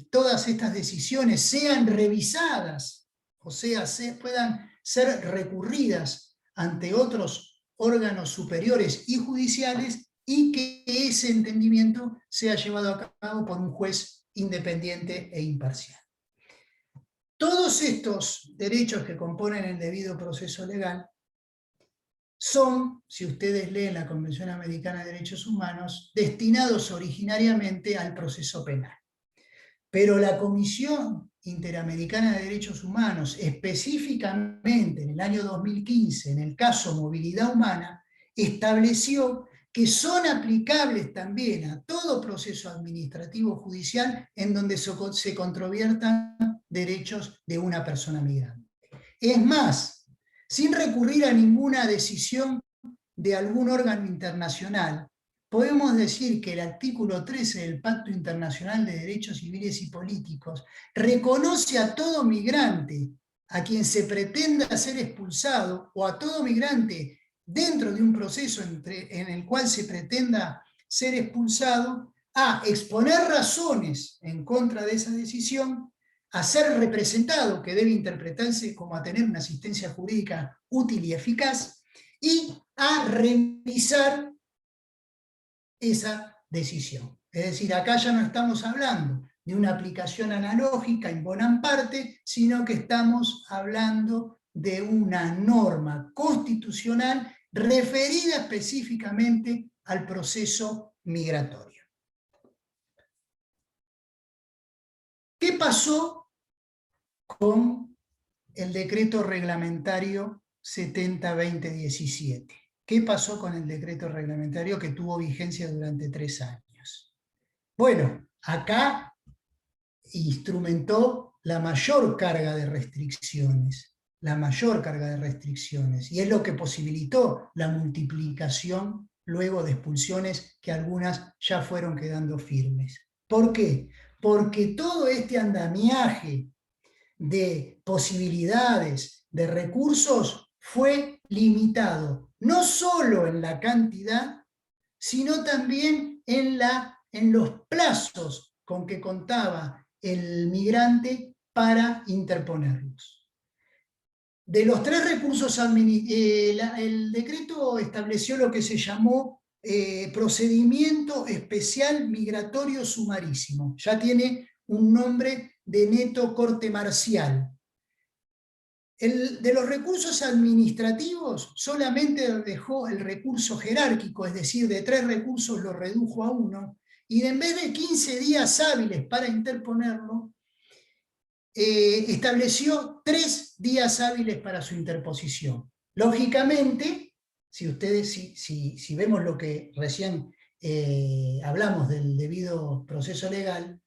todas estas decisiones sean revisadas, o sea, puedan ser recurridas ante otros órganos superiores y judiciales y que ese entendimiento sea llevado a cabo por un juez independiente e imparcial. Todos estos derechos que componen el debido proceso legal son, si ustedes leen la Convención Americana de Derechos Humanos, destinados originariamente al proceso penal. Pero la Comisión Interamericana de Derechos Humanos, específicamente en el año 2015, en el caso Movilidad Humana, estableció que son aplicables también a todo proceso administrativo judicial en donde se controviertan derechos de una persona migrante. Es más, sin recurrir a ninguna decisión de algún órgano internacional, podemos decir que el artículo 13 del Pacto Internacional de Derechos Civiles y Políticos reconoce a todo migrante a quien se pretenda ser expulsado o a todo migrante dentro de un proceso en el cual se pretenda ser expulsado a exponer razones en contra de esa decisión, a ser representado, que debe interpretarse como a tener una asistencia jurídica útil y eficaz, y a revisar esa decisión. Es decir, acá ya no estamos hablando de una aplicación analógica in bonam parte, sino que estamos hablando de una norma constitucional referida específicamente al proceso migratorio. ¿Qué pasó con el decreto reglamentario 70-2017? ¿Qué pasó con el decreto reglamentario que tuvo vigencia durante 3 años? Bueno, acá instrumentó la mayor carga de restricciones, y es lo que posibilitó la multiplicación luego de expulsiones que algunas ya fueron quedando firmes. ¿Por qué? Porque todo este andamiaje de posibilidades, de recursos, fue limitado, no solo en la cantidad, sino también en los plazos con que contaba el migrante para interponerlos. De los 3 recursos, el decreto estableció lo que se llamó procedimiento especial migratorio sumarísimo. Ya tiene un nombre de neto corte marcial. De los recursos administrativos solamente dejó el recurso jerárquico, es decir, de 3 recursos lo redujo a 1, y en vez de 15 días hábiles para interponerlo, estableció 3 días hábiles para su interposición. Lógicamente, si vemos lo que recién hablamos del debido proceso legal,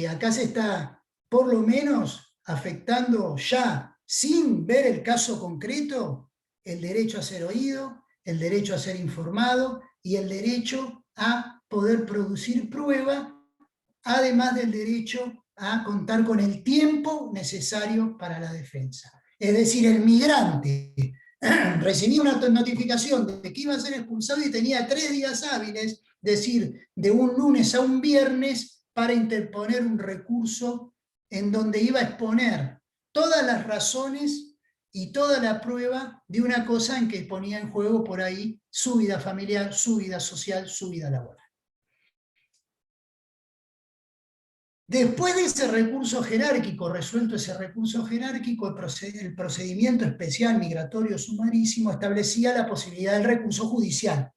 acá se está por lo menos afectando ya, sin ver el caso concreto, el derecho a ser oído, el derecho a ser informado y el derecho a poder producir prueba, además del derecho a contar con el tiempo necesario para la defensa. Es decir, el migrante recibía una notificación de que iba a ser expulsado y tenía 3 días hábiles, es decir, de un lunes a un viernes, para interponer un recurso en donde iba a exponer todas las razones y toda la prueba de una cosa en que ponía en juego por ahí su vida familiar, su vida social, su vida laboral. Después de ese recurso jerárquico, resuelto ese recurso jerárquico, el procedimiento especial migratorio sumarísimo establecía la posibilidad del recurso judicial,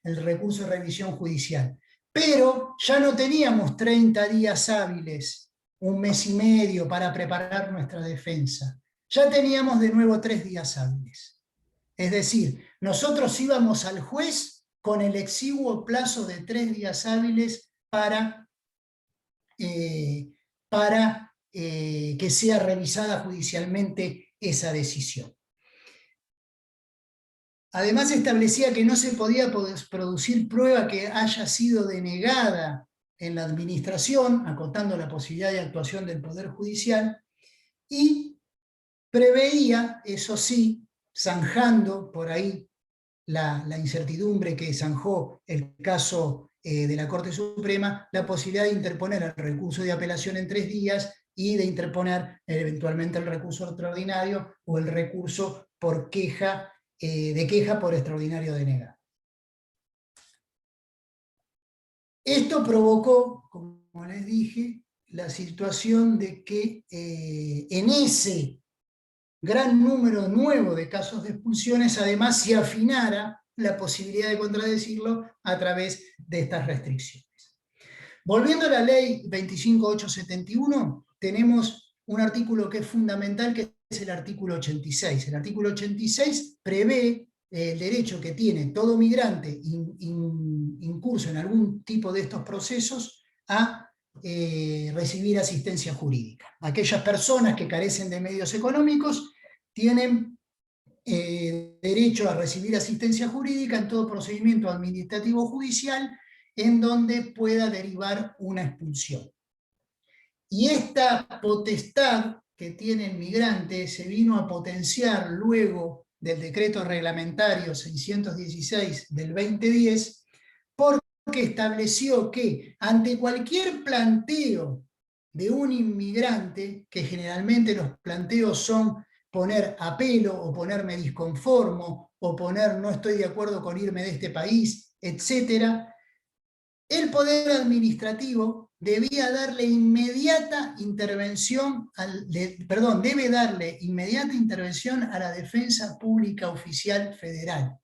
el recurso de revisión judicial. Pero ya no teníamos 30 días hábiles, un mes y medio para preparar nuestra defensa. Ya teníamos de nuevo 3 días hábiles. Es decir, nosotros íbamos al juez con el exiguo plazo de 3 días hábiles para que sea revisada judicialmente esa decisión. Además establecía que no se podía producir prueba que haya sido denegada en la administración, acotando la posibilidad de actuación del Poder Judicial, y preveía, eso sí, zanjando por ahí la incertidumbre que zanjó el caso de la Corte Suprema, la posibilidad de interponer el recurso de apelación en 3 días y de interponer eventualmente el recurso extraordinario o el recurso por queja, de queja por extraordinario denegado. Esto provocó, como les dije, la situación de que en ese gran número nuevo de casos de expulsiones, además se afinara la posibilidad de contradecirlo a través de estas restricciones. Volviendo a la ley 25.871, tenemos un artículo que es fundamental, que es el artículo 86. El artículo 86 prevé el derecho que tiene todo migrante incurso en algún tipo de estos procesos a recibir asistencia jurídica. Aquellas personas que carecen de medios económicos tienen derecho a recibir asistencia jurídica en todo procedimiento administrativo judicial en donde pueda derivar una expulsión. Y esta potestad que tiene el migrante se vino a potenciar luego del decreto reglamentario 616 del 2010, porque estableció que ante cualquier planteo de un inmigrante, que generalmente los planteos son poner apelo o ponerme disconformo o poner no estoy de acuerdo con irme de este país, etc., el Poder Administrativo debía darle inmediata intervención, debe darle inmediata intervención a la Defensa Pública Oficial Federal.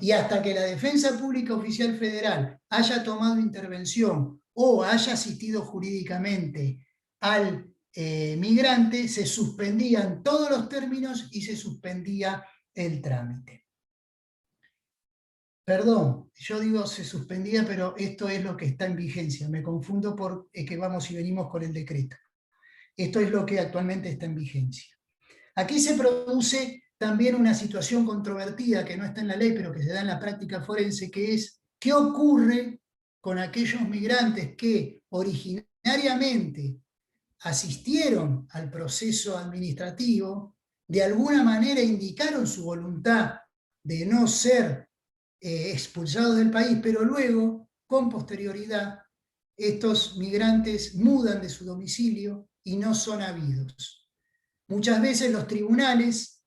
Y hasta que la Defensa Pública Oficial Federal haya tomado intervención o haya asistido jurídicamente al migrante, se suspendían todos los términos y se suspendía el trámite. Perdón, yo digo se suspendía, pero esto es lo que está en vigencia. Me confundo porque vamos y venimos con el decreto. Esto es lo que actualmente está en vigencia. Aquí se produce también una situación controvertida que no está en la ley, pero que se da en la práctica forense, que es ¿qué ocurre con aquellos migrantes que originariamente asistieron al proceso administrativo, de alguna manera indicaron su voluntad de no ser expulsados del país, pero luego, con posterioridad, estos migrantes mudan de su domicilio y no son habidos? Muchas veces los tribunales,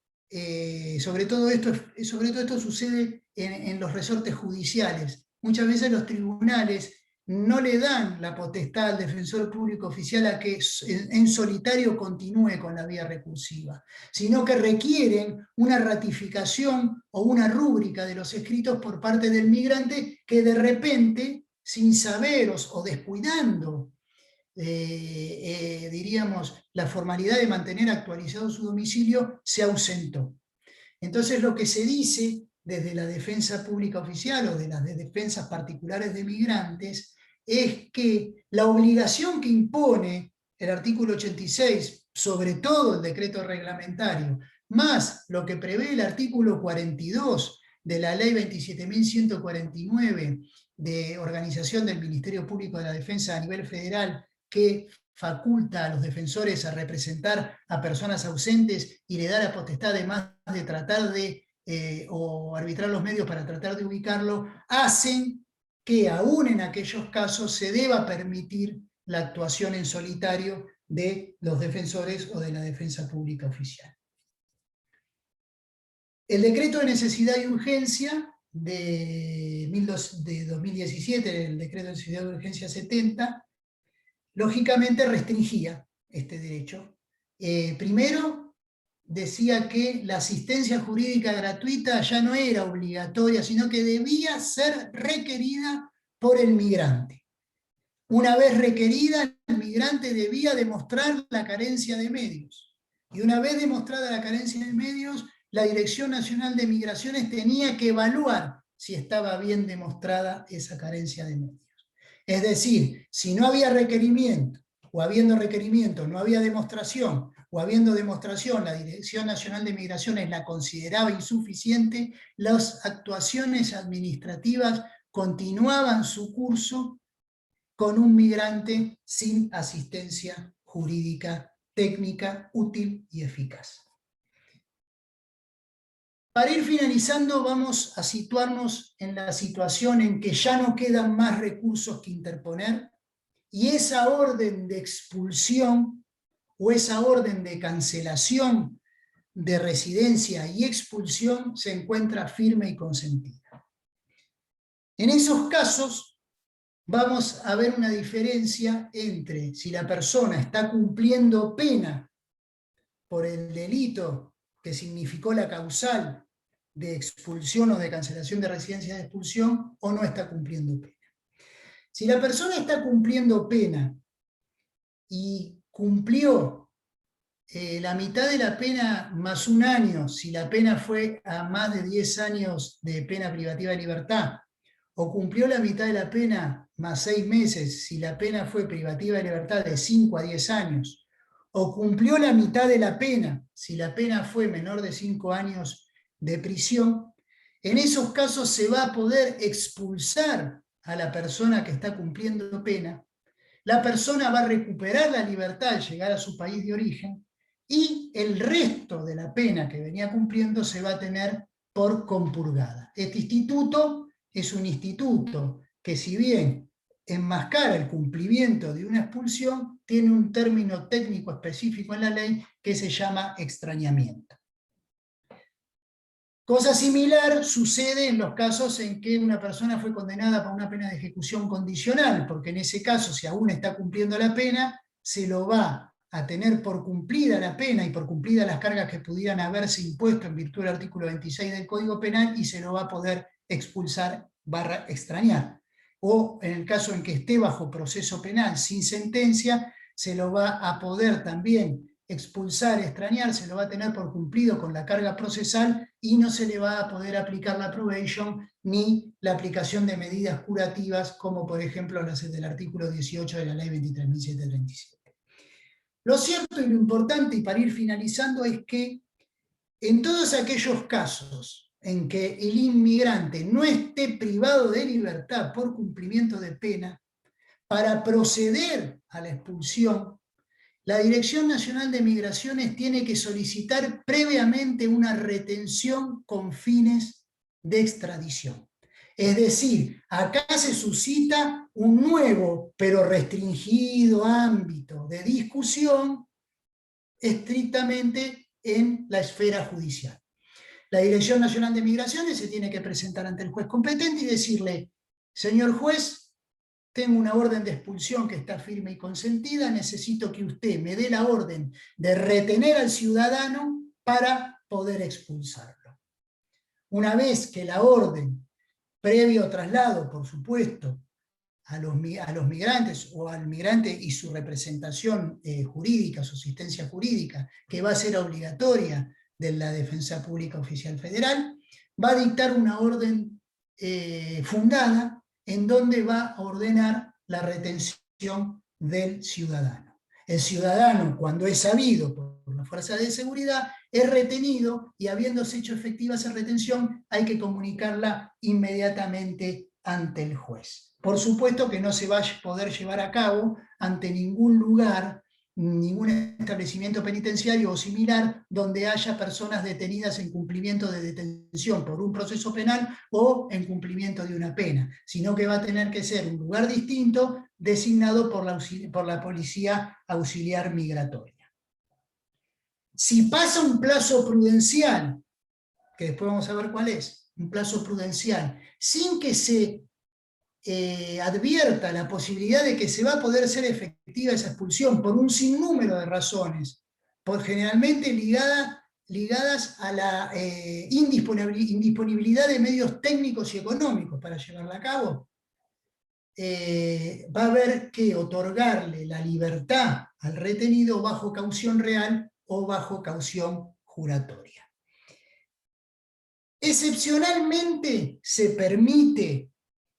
sobre todo esto sucede en los resortes judiciales, muchas veces los tribunales no le dan la potestad al defensor público oficial a que en solitario continúe con la vía recursiva, sino que requieren una ratificación o una rúbrica de los escritos por parte del migrante que de repente, sin saber o descuidando, diríamos, la formalidad de mantener actualizado su domicilio, se ausentó. Entonces lo que se dice desde la defensa pública oficial o de las defensas particulares de migrantes es que la obligación que impone el artículo 86, sobre todo el decreto reglamentario, más lo que prevé el artículo 42 de la ley 27.149 de organización del Ministerio Público de la Defensa a nivel federal, que faculta a los defensores a representar a personas ausentes y le da la potestad además de tratar de o arbitrar los medios para tratar de ubicarlo, hacen que aún en aquellos casos se deba permitir la actuación en solitario de los defensores o de la defensa pública oficial. El decreto de necesidad y urgencia de 2017, el decreto de necesidad y urgencia 70, lógicamente restringía este derecho. Primero, decía que la asistencia jurídica gratuita ya no era obligatoria, sino que debía ser requerida por el migrante. Una vez requerida, el migrante debía demostrar la carencia de medios. Y una vez demostrada la carencia de medios, la Dirección Nacional de Migraciones tenía que evaluar si estaba bien demostrada esa carencia de medios. Es decir, si no había requerimiento, o habiendo requerimiento no había demostración, o habiendo demostración la Dirección Nacional de Migraciones la consideraba insuficiente, las actuaciones administrativas continuaban su curso con un migrante sin asistencia jurídica técnica útil y eficaz. Para ir finalizando, vamos a situarnos en la situación en que ya no quedan más recursos que interponer, y esa orden de expulsión o esa orden de cancelación de residencia y expulsión se encuentra firme y consentida. En esos casos vamos a ver una diferencia entre si la persona está cumpliendo pena por el delito que significó la causal de expulsión o de cancelación de residencia de expulsión, o no está cumpliendo pena. Si la persona está cumpliendo pena y cumplió la mitad de la pena más un año, si la pena fue a más de 10 años de pena privativa de libertad, o cumplió la mitad de la pena más 6 meses, si la pena fue privativa de libertad de 5 a 10 años, o cumplió la mitad de la pena, si la pena fue menor de 5 años de prisión, en esos casos se va a poder expulsar a la persona que está cumpliendo pena. La persona va a recuperar la libertad al llegar a su país de origen, y el resto de la pena que venía cumpliendo se va a tener por compurgada. Este instituto es un instituto que, si bien enmascara el cumplimiento de una expulsión, tiene un término técnico específico en la ley que se llama extrañamiento. Cosa similar sucede en los casos en que una persona fue condenada por una pena de ejecución condicional, porque en ese caso, si aún está cumpliendo la pena, se lo va a tener por cumplida la pena y por cumplidas las cargas que pudieran haberse impuesto en virtud del artículo 26 del Código Penal, y se lo va a poder expulsar / extrañar. O en el caso en que esté bajo proceso penal sin sentencia, se lo va a poder también expulsar, extrañar, se lo va a tener por cumplido con la carga procesal, y no se le va a poder aplicar la probation ni la aplicación de medidas curativas, como por ejemplo las del artículo 18 de la ley 23.737. Lo cierto y lo importante, y para ir finalizando, es que en todos aquellos casos en que el inmigrante no esté privado de libertad por cumplimiento de pena, para proceder a la expulsión, la Dirección Nacional de Migraciones tiene que solicitar previamente una retención con fines de extradición. Es decir, acá se suscita un nuevo, pero restringido ámbito de discusión estrictamente en la esfera judicial. La Dirección Nacional de Migraciones se tiene que presentar ante el juez competente y decirle: señor juez, tengo una orden de expulsión que está firme y consentida, necesito que usted me dé la orden de retener al ciudadano para poder expulsarlo. Una vez que la orden, previo traslado, por supuesto, a los migrantes o al migrante y su representación jurídica, su asistencia jurídica, que va a ser obligatoria de la Defensa Pública Oficial Federal, va a dictar una orden fundada en donde va a ordenar la retención del ciudadano. El ciudadano, cuando es sabido por la fuerza de seguridad, es retenido, y habiéndose hecho efectiva esa retención, hay que comunicarla inmediatamente ante el juez. Por supuesto que no se va a poder llevar a cabo ante ningún lugar ningún establecimiento penitenciario o similar donde haya personas detenidas en cumplimiento de detención por un proceso penal o en cumplimiento de una pena, sino que va a tener que ser un lugar distinto designado por la Policía Auxiliar Migratoria. Si pasa un plazo prudencial, que después vamos a ver cuál es, un plazo prudencial, sin que se advierta la posibilidad de que se va a poder ser efectiva esa expulsión por un sinnúmero de razones, generalmente ligadas a la indisponibilidad de medios técnicos y económicos para llevarla a cabo, va a haber que otorgarle la libertad al retenido bajo caución real o bajo caución juratoria. Excepcionalmente se permite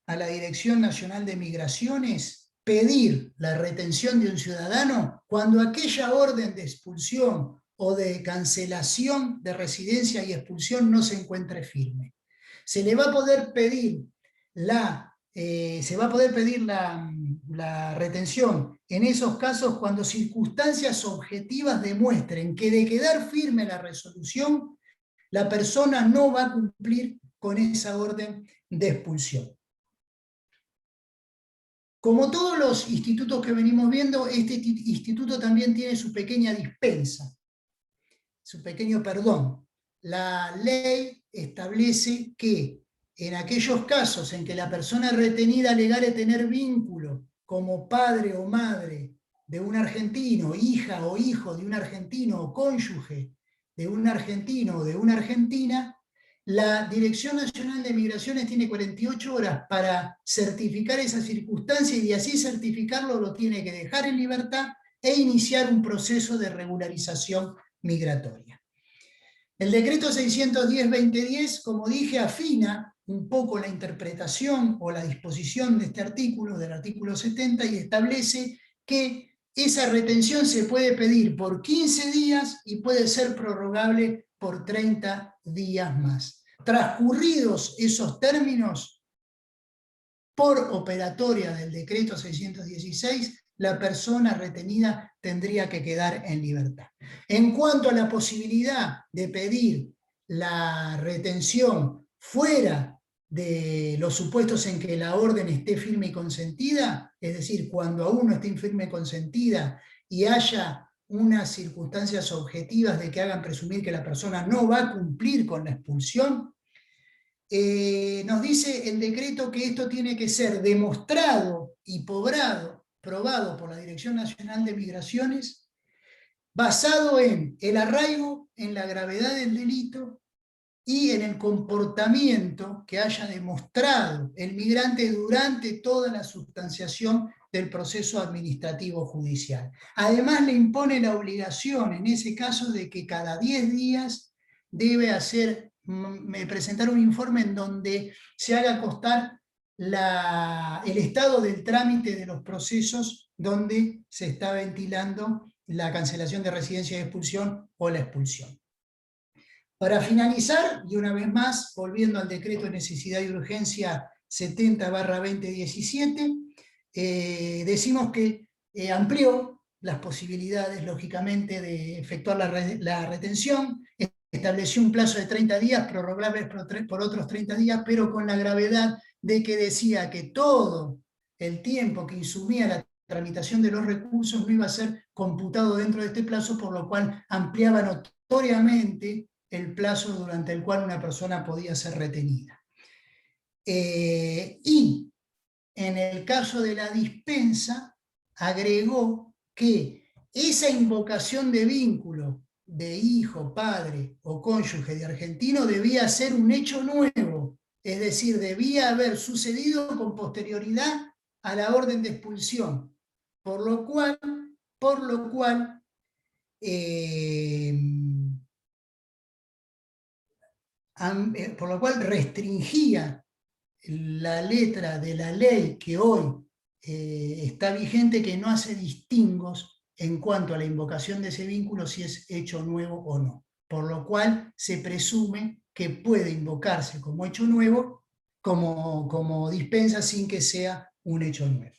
a la Dirección Nacional de Migraciones pedir la retención de un ciudadano cuando aquella orden de expulsión o de cancelación de residencia y expulsión no se encuentre firme. Se le va a poder pedir la retención en esos casos cuando circunstancias objetivas demuestren que de quedar firme la resolución, la persona no va a cumplir con esa orden de expulsión. Como todos los institutos que venimos viendo, este instituto también tiene su pequeña dispensa, su pequeño perdón. La ley establece que en aquellos casos en que la persona retenida alegare tener vínculo como padre o madre de un argentino, hija o hijo de un argentino o cónyuge de un argentino o de una argentina, la Dirección Nacional de Migraciones tiene 48 horas para certificar esa circunstancia y de así certificarlo lo tiene que dejar en libertad e iniciar un proceso de regularización migratoria. El decreto 610-2010, como dije, afina un poco la interpretación o la disposición de este artículo, del artículo 70, y establece que esa retención se puede pedir por 15 días y puede ser prorrogable por 30 días más. Transcurridos esos términos, por operatoria del decreto 616, la persona retenida tendría que quedar en libertad. En cuanto a la posibilidad de pedir la retención fuera de los supuestos en que la orden esté firme y consentida, es decir, cuando aún no esté firme y consentida y haya unas circunstancias objetivas de que hagan presumir que la persona no va a cumplir con la expulsión, nos dice el decreto que esto tiene que ser demostrado y probado por la Dirección Nacional de Migraciones, basado en el arraigo, en la gravedad del delito y en el comportamiento que haya demostrado el migrante durante toda la sustanciación del proceso administrativo judicial. Además le impone la obligación en ese caso de que cada 10 días debe presentar un informe en donde se haga constar el estado del trámite de los procesos donde se está ventilando la cancelación de residencia y expulsión o la expulsión. Para finalizar, y una vez más, volviendo al decreto de necesidad y urgencia 70/2017, decimos que amplió las posibilidades, lógicamente, de efectuar la retención, estableció un plazo de 30 días, prorrogables por otros 30 días, pero con la gravedad de que decía que todo el tiempo que insumía la tramitación de los recursos no iba a ser computado dentro de este plazo, por lo cual ampliaba notoriamente el plazo durante el cual una persona podía ser retenida. Y en el caso de la dispensa, agregó que esa invocación de vínculo de hijo, padre o cónyuge de argentino debía ser un hecho nuevo, es decir, debía haber sucedido con posterioridad a la orden de expulsión, por lo cual restringía la letra de la ley que hoy está vigente, que no hace distingos en cuanto a la invocación de ese vínculo, si es hecho nuevo o no. Por lo cual se presume que puede invocarse como hecho nuevo, como dispensa, sin que sea un hecho nuevo.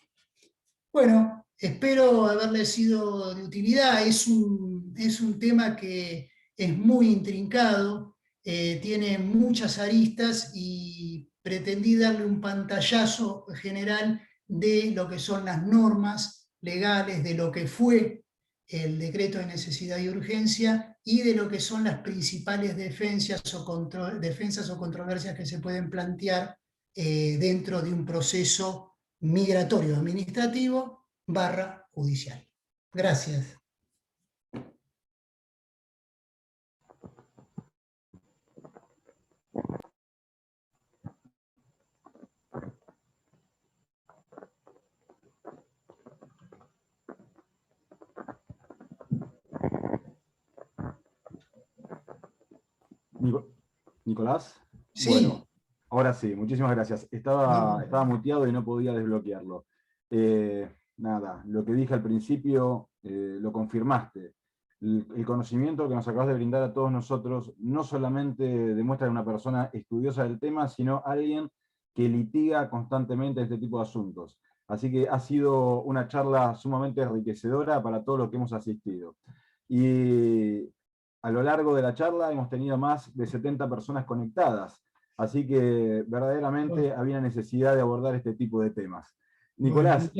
Bueno, espero haberle sido de utilidad. Es un tema que es muy intrincado, tiene muchas aristas y pretendí darle un pantallazo general de lo que son las normas legales, de lo que fue el decreto de necesidad y urgencia y de lo que son las principales defensas o controversias que se pueden plantear dentro de un proceso migratorio administrativo / judicial. Gracias. Nicolás. Sí. Bueno, ahora sí, muchísimas gracias. Estaba muteado y no podía desbloquearlo. Nada, lo que dije al principio lo confirmaste. El conocimiento que nos acabas de brindar a todos nosotros no solamente demuestra que una persona estudiosa del tema, sino alguien que litiga constantemente este tipo de asuntos. Así que ha sido una charla sumamente enriquecedora para todos los que hemos asistido. Y a lo largo de la charla hemos tenido más de 70 personas conectadas, así que verdaderamente había necesidad de abordar este tipo de temas. Nicolás,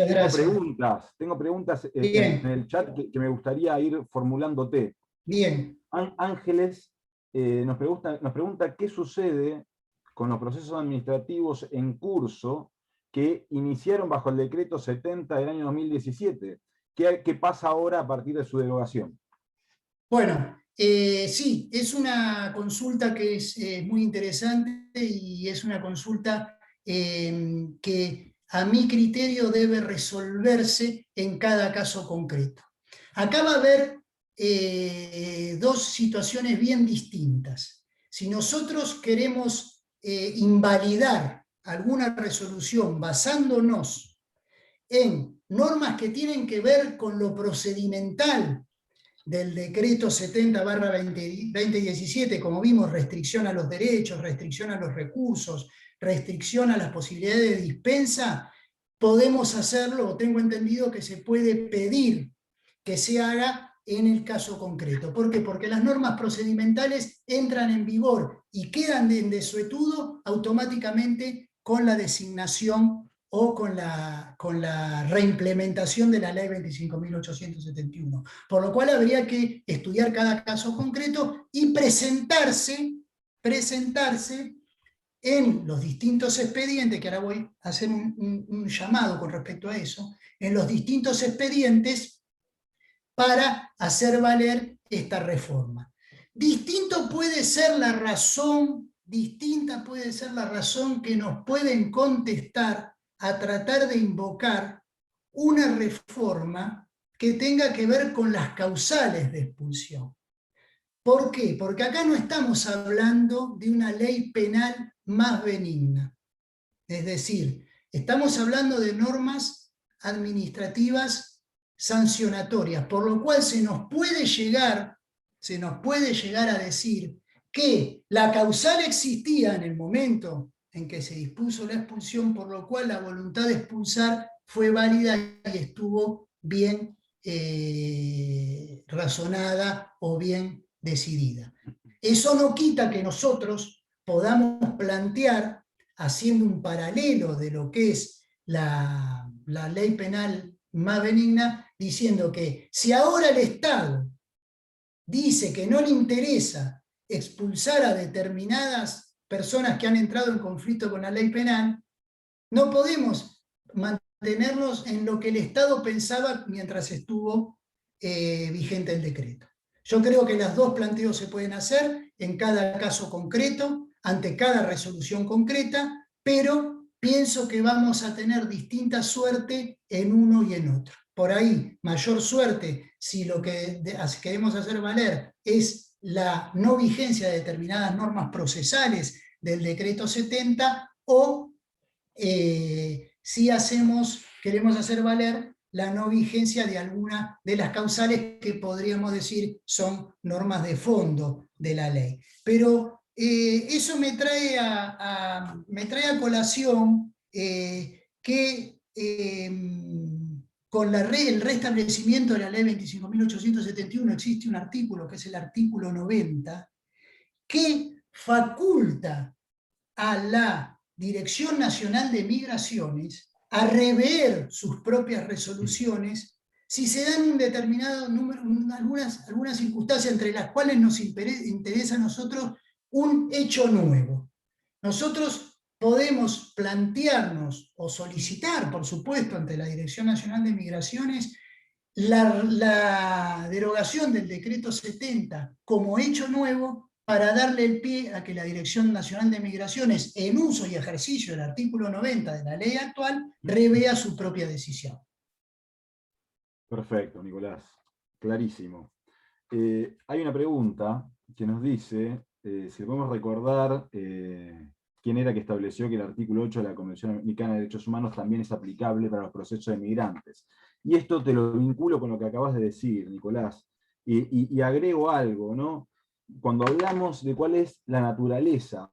tengo preguntas en el chat que me gustaría ir formulándote. Bien. Ángeles nos pregunta qué sucede con los procesos administrativos en curso que iniciaron bajo el decreto 70 del año 2017. ¿Qué pasa ahora a partir de su derogación? Bueno, sí, es una consulta que es muy interesante y es una consulta que a mi criterio debe resolverse en cada caso concreto. Acá va a haber dos situaciones bien distintas. Si nosotros queremos invalidar alguna resolución basándonos en normas que tienen que ver con lo procedimental del decreto 70/2017, como vimos, restricción a los derechos, restricción a los recursos, restricción a las posibilidades de dispensa, podemos hacerlo, o tengo entendido que se puede pedir que se haga en el caso concreto. ¿Por qué? Porque las normas procedimentales entran en vigor y quedan en desuetudo automáticamente con la designación o con la reimplementación de la ley 25.871. Por lo cual habría que estudiar cada caso concreto y presentarse en los distintos expedientes, que ahora voy a hacer un llamado con respecto a eso, en los distintos expedientes para hacer valer esta reforma. Distinta puede ser la razón que nos pueden contestar a tratar de invocar una reforma que tenga que ver con las causales de expulsión. ¿Por qué? Porque acá no estamos hablando de una ley penal más benigna. Es decir, estamos hablando de normas administrativas sancionatorias, por lo cual se nos puede llegar a decir que la causal existía en el momento en que se dispuso la expulsión, por lo cual la voluntad de expulsar fue válida y estuvo bien razonada o bien decidida. Eso no quita que nosotros podamos plantear, haciendo un paralelo de lo que es la ley penal más benigna, diciendo que si ahora el Estado dice que no le interesa expulsar a determinadas personas que han entrado en conflicto con la ley penal, no podemos mantenernos en lo que el Estado pensaba mientras estuvo vigente el decreto. Yo creo que los dos planteos se pueden hacer en cada caso concreto, ante cada resolución concreta, pero pienso que vamos a tener distinta suerte en uno y en otro. Por ahí, mayor suerte si lo que queremos hacer valer es la no vigencia de determinadas normas procesales del decreto 70, o si queremos hacer valer la no vigencia de alguna de las causales que podríamos decir son normas de fondo de la ley. Pero eso me trae a colación que con el restablecimiento de la ley 25.871 existe un artículo, que es el artículo 90, que faculta a la Dirección Nacional de Migraciones a rever sus propias resoluciones si se dan un determinado número, algunas circunstancias entre las cuales nos interesa a nosotros un hecho nuevo. Nosotros podemos plantearnos o solicitar, por supuesto, ante la Dirección Nacional de Migraciones, la derogación del decreto 70 como hecho nuevo para darle el pie a que la Dirección Nacional de Migraciones, en uso y ejercicio del artículo 90 de la ley actual, revea su propia decisión. Perfecto, Nicolás. Clarísimo. Hay una pregunta que nos dice si podemos recordar quién era que estableció que el artículo 8 de la Convención Americana de Derechos Humanos también es aplicable para los procesos de migrantes. Y esto te lo vinculo con lo que acabas de decir, Nicolás, y agrego algo, ¿no? Cuando hablamos de cuál es la naturaleza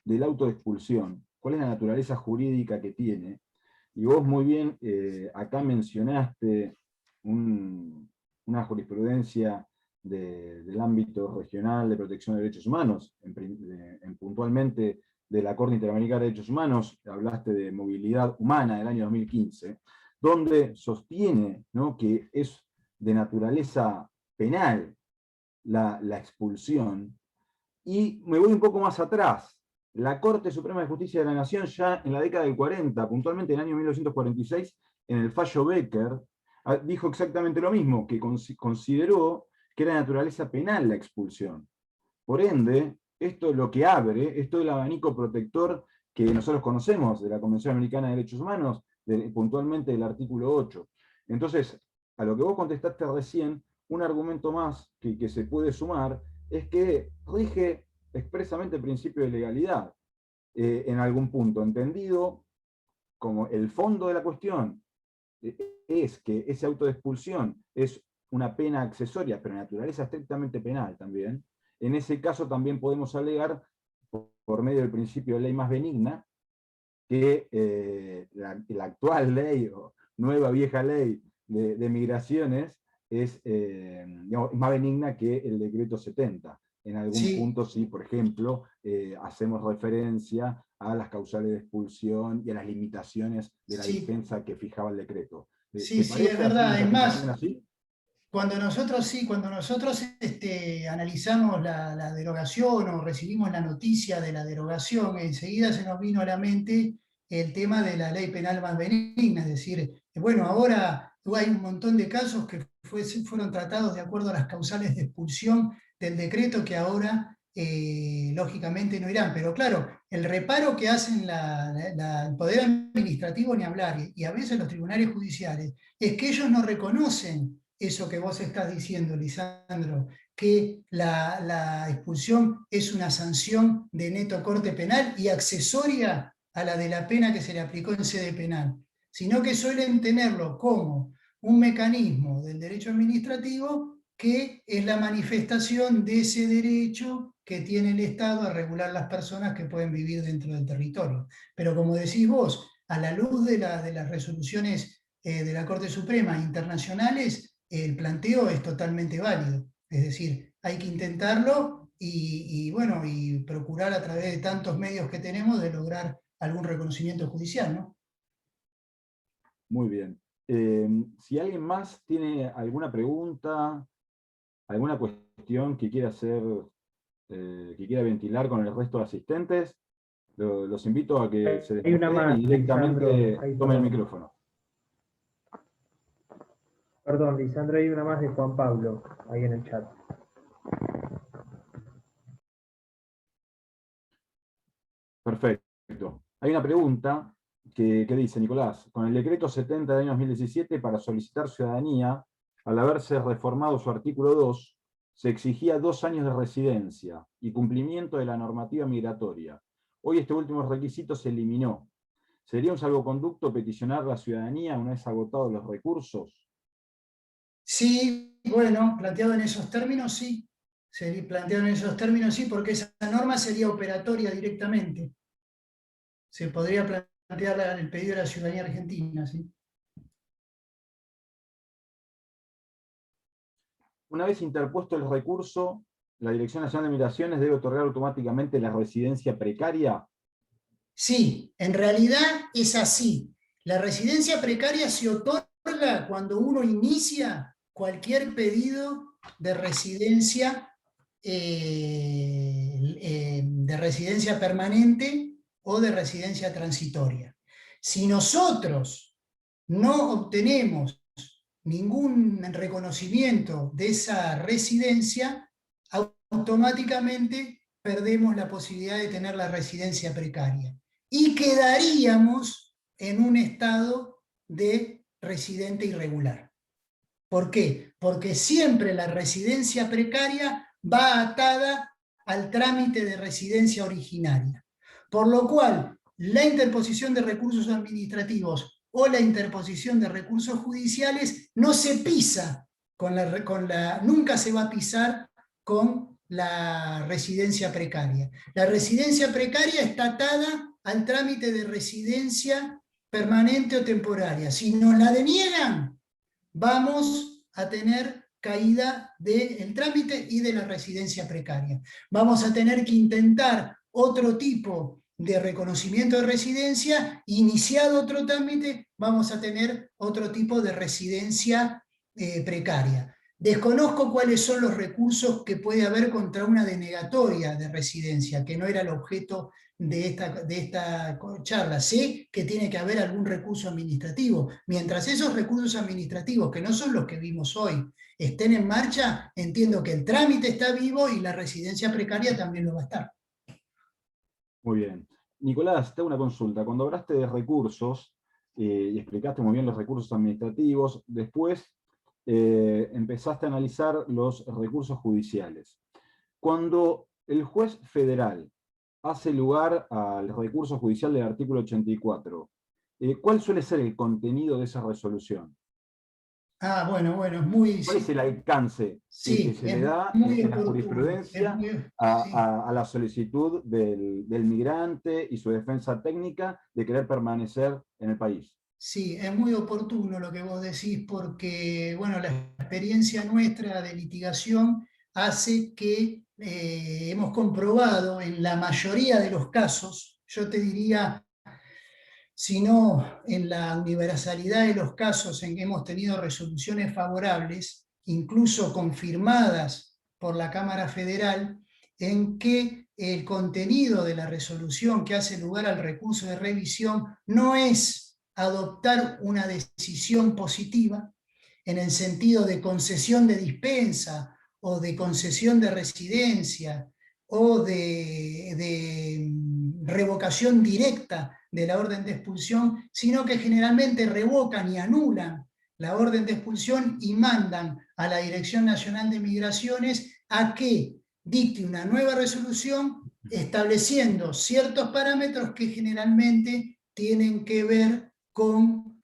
del auto de expulsión, cuál es la naturaleza jurídica que tiene, y vos muy bien acá mencionaste una jurisprudencia del ámbito regional de protección de derechos humanos, puntualmente de la Corte Interamericana de Derechos Humanos, hablaste de movilidad humana del año 2015, donde sostiene, ¿no?, que es de naturaleza penal la expulsión. Y me voy un poco más atrás. La Corte Suprema de Justicia de la Nación, ya en la década del 40, puntualmente en el año 1946, en el fallo Becker, dijo exactamente lo mismo, que consideró que era de naturaleza penal la expulsión. Por ende, esto lo que abre es todo el abanico protector que nosotros conocemos de la Convención Americana de Derechos Humanos, puntualmente del artículo 8. Entonces, a lo que vos contestaste recién, un argumento más que se puede sumar es que rige expresamente el principio de legalidad en algún punto, entendido como el fondo de la cuestión es que ese auto de expulsión es una pena accesoria, pero de naturaleza estrictamente penal también. En ese caso también podemos alegar, por medio del principio de ley más benigna, que la actual ley, o nueva vieja ley de migraciones, es digamos, más benigna que el decreto 70. En algún punto, sí, por ejemplo, hacemos referencia a las causales de expulsión y a las limitaciones de la defensa que fijaba el decreto. Sí, sí, es verdad. Es más, así? Cuando nosotros analizamos la derogación o recibimos la noticia de la derogación, enseguida se nos vino a la mente el tema de la ley penal más benigna, es decir, bueno, ahora hay un montón de casos que fueron tratados de acuerdo a las causales de expulsión del decreto que ahora lógicamente no irán, pero claro, el reparo que hacen el Poder Administrativo ni hablar, y a veces los tribunales judiciales, es que ellos no reconocen eso que vos estás diciendo, Lisandro, que la expulsión es una sanción de neto corte penal y accesoria a la de la pena que se le aplicó en sede penal, sino que suelen tenerlo como un mecanismo del derecho administrativo que es la manifestación de ese derecho que tiene el Estado a regular las personas que pueden vivir dentro del territorio. Pero como decís vos, a la luz de las resoluciones de la Corte Suprema internacionales, el planteo es totalmente válido. Es decir, hay que intentarlo bueno, y procurar a través de tantos medios que tenemos de lograr algún reconocimiento judicial, ¿no? Muy bien. Si alguien más tiene alguna pregunta, alguna cuestión que quiera hacer, que quiera ventilar con el resto de asistentes, los invito a que se desmuteen y directamente tomen el micrófono. Perdón, Lisandro, hay una más de Juan Pablo, ahí en el chat. Perfecto. Hay una pregunta que dice, Nicolás, con el decreto 70 del año 2017 para solicitar ciudadanía, al haberse reformado su artículo 2, se exigía 2 años de residencia y cumplimiento de la normativa migratoria. Hoy este último requisito se eliminó. ¿Sería un salvoconducto peticionar la ciudadanía una vez agotados los recursos? Sí, bueno, planteado en esos términos, sí. Planteado en esos términos, sí, porque esa norma sería operatoria directamente. Se podría plantear el pedido de la ciudadanía argentina, ¿sí? Una vez interpuesto el recurso, la Dirección Nacional de Migraciones debe otorgar automáticamente la residencia precaria. Sí, en realidad es así. La residencia precaria se otorga cuando uno inicia cualquier pedido de residencia permanente o de residencia transitoria. Si nosotros no obtenemos ningún reconocimiento de esa residencia, automáticamente perdemos la posibilidad de tener la residencia precaria y quedaríamos en un estado de residente irregular. ¿Por qué? Porque siempre la residencia precaria va atada al trámite de residencia originaria. Por lo cual, la interposición de recursos administrativos o la interposición de recursos judiciales no se pisa nunca se va a pisar con la residencia precaria. La residencia precaria está atada al trámite de residencia permanente o temporaria. Si nos la deniegan, vamos a tener caída del trámite y de la residencia precaria. Vamos a tener que intentar otro tipo de reconocimiento de residencia, iniciado otro trámite, vamos a tener otro tipo de residencia precaria. Desconozco cuáles son los recursos que puede haber contra una denegatoria de residencia, que no era el objeto de esta charla. Sé que tiene que haber algún recurso administrativo. Mientras esos recursos administrativos, que no son los que vimos hoy, estén en marcha, entiendo que el trámite está vivo y la residencia precaria también lo va a estar. Muy bien. Nicolás, te hago una consulta. Cuando hablaste de recursos y explicaste muy bien los recursos administrativos, después empezaste a analizar los recursos judiciales. Cuando el juez federal hace lugar al recurso judicial del artículo 84, ¿cuál suele ser el contenido de esa resolución? Bueno, es muy... ¿Cuál es el alcance que se le da en la jurisprudencia a la solicitud del migrante y su defensa técnica de querer permanecer en el país? Sí, es muy oportuno lo que vos decís porque, bueno, la experiencia nuestra de litigación hace que hemos comprobado en la mayoría de los casos, yo te diría, si no en la universalidad de los casos en que hemos tenido resoluciones favorables, incluso confirmadas por la Cámara Federal, en que el contenido de la resolución que hace lugar al recurso de revisión no es adoptar una decisión positiva en el sentido de concesión de dispensa o de concesión de residencia o de revocación directa de la orden de expulsión, sino que generalmente revocan y anulan la orden de expulsión y mandan a la Dirección Nacional de Migraciones a que dicte una nueva resolución estableciendo ciertos parámetros que generalmente tienen que ver con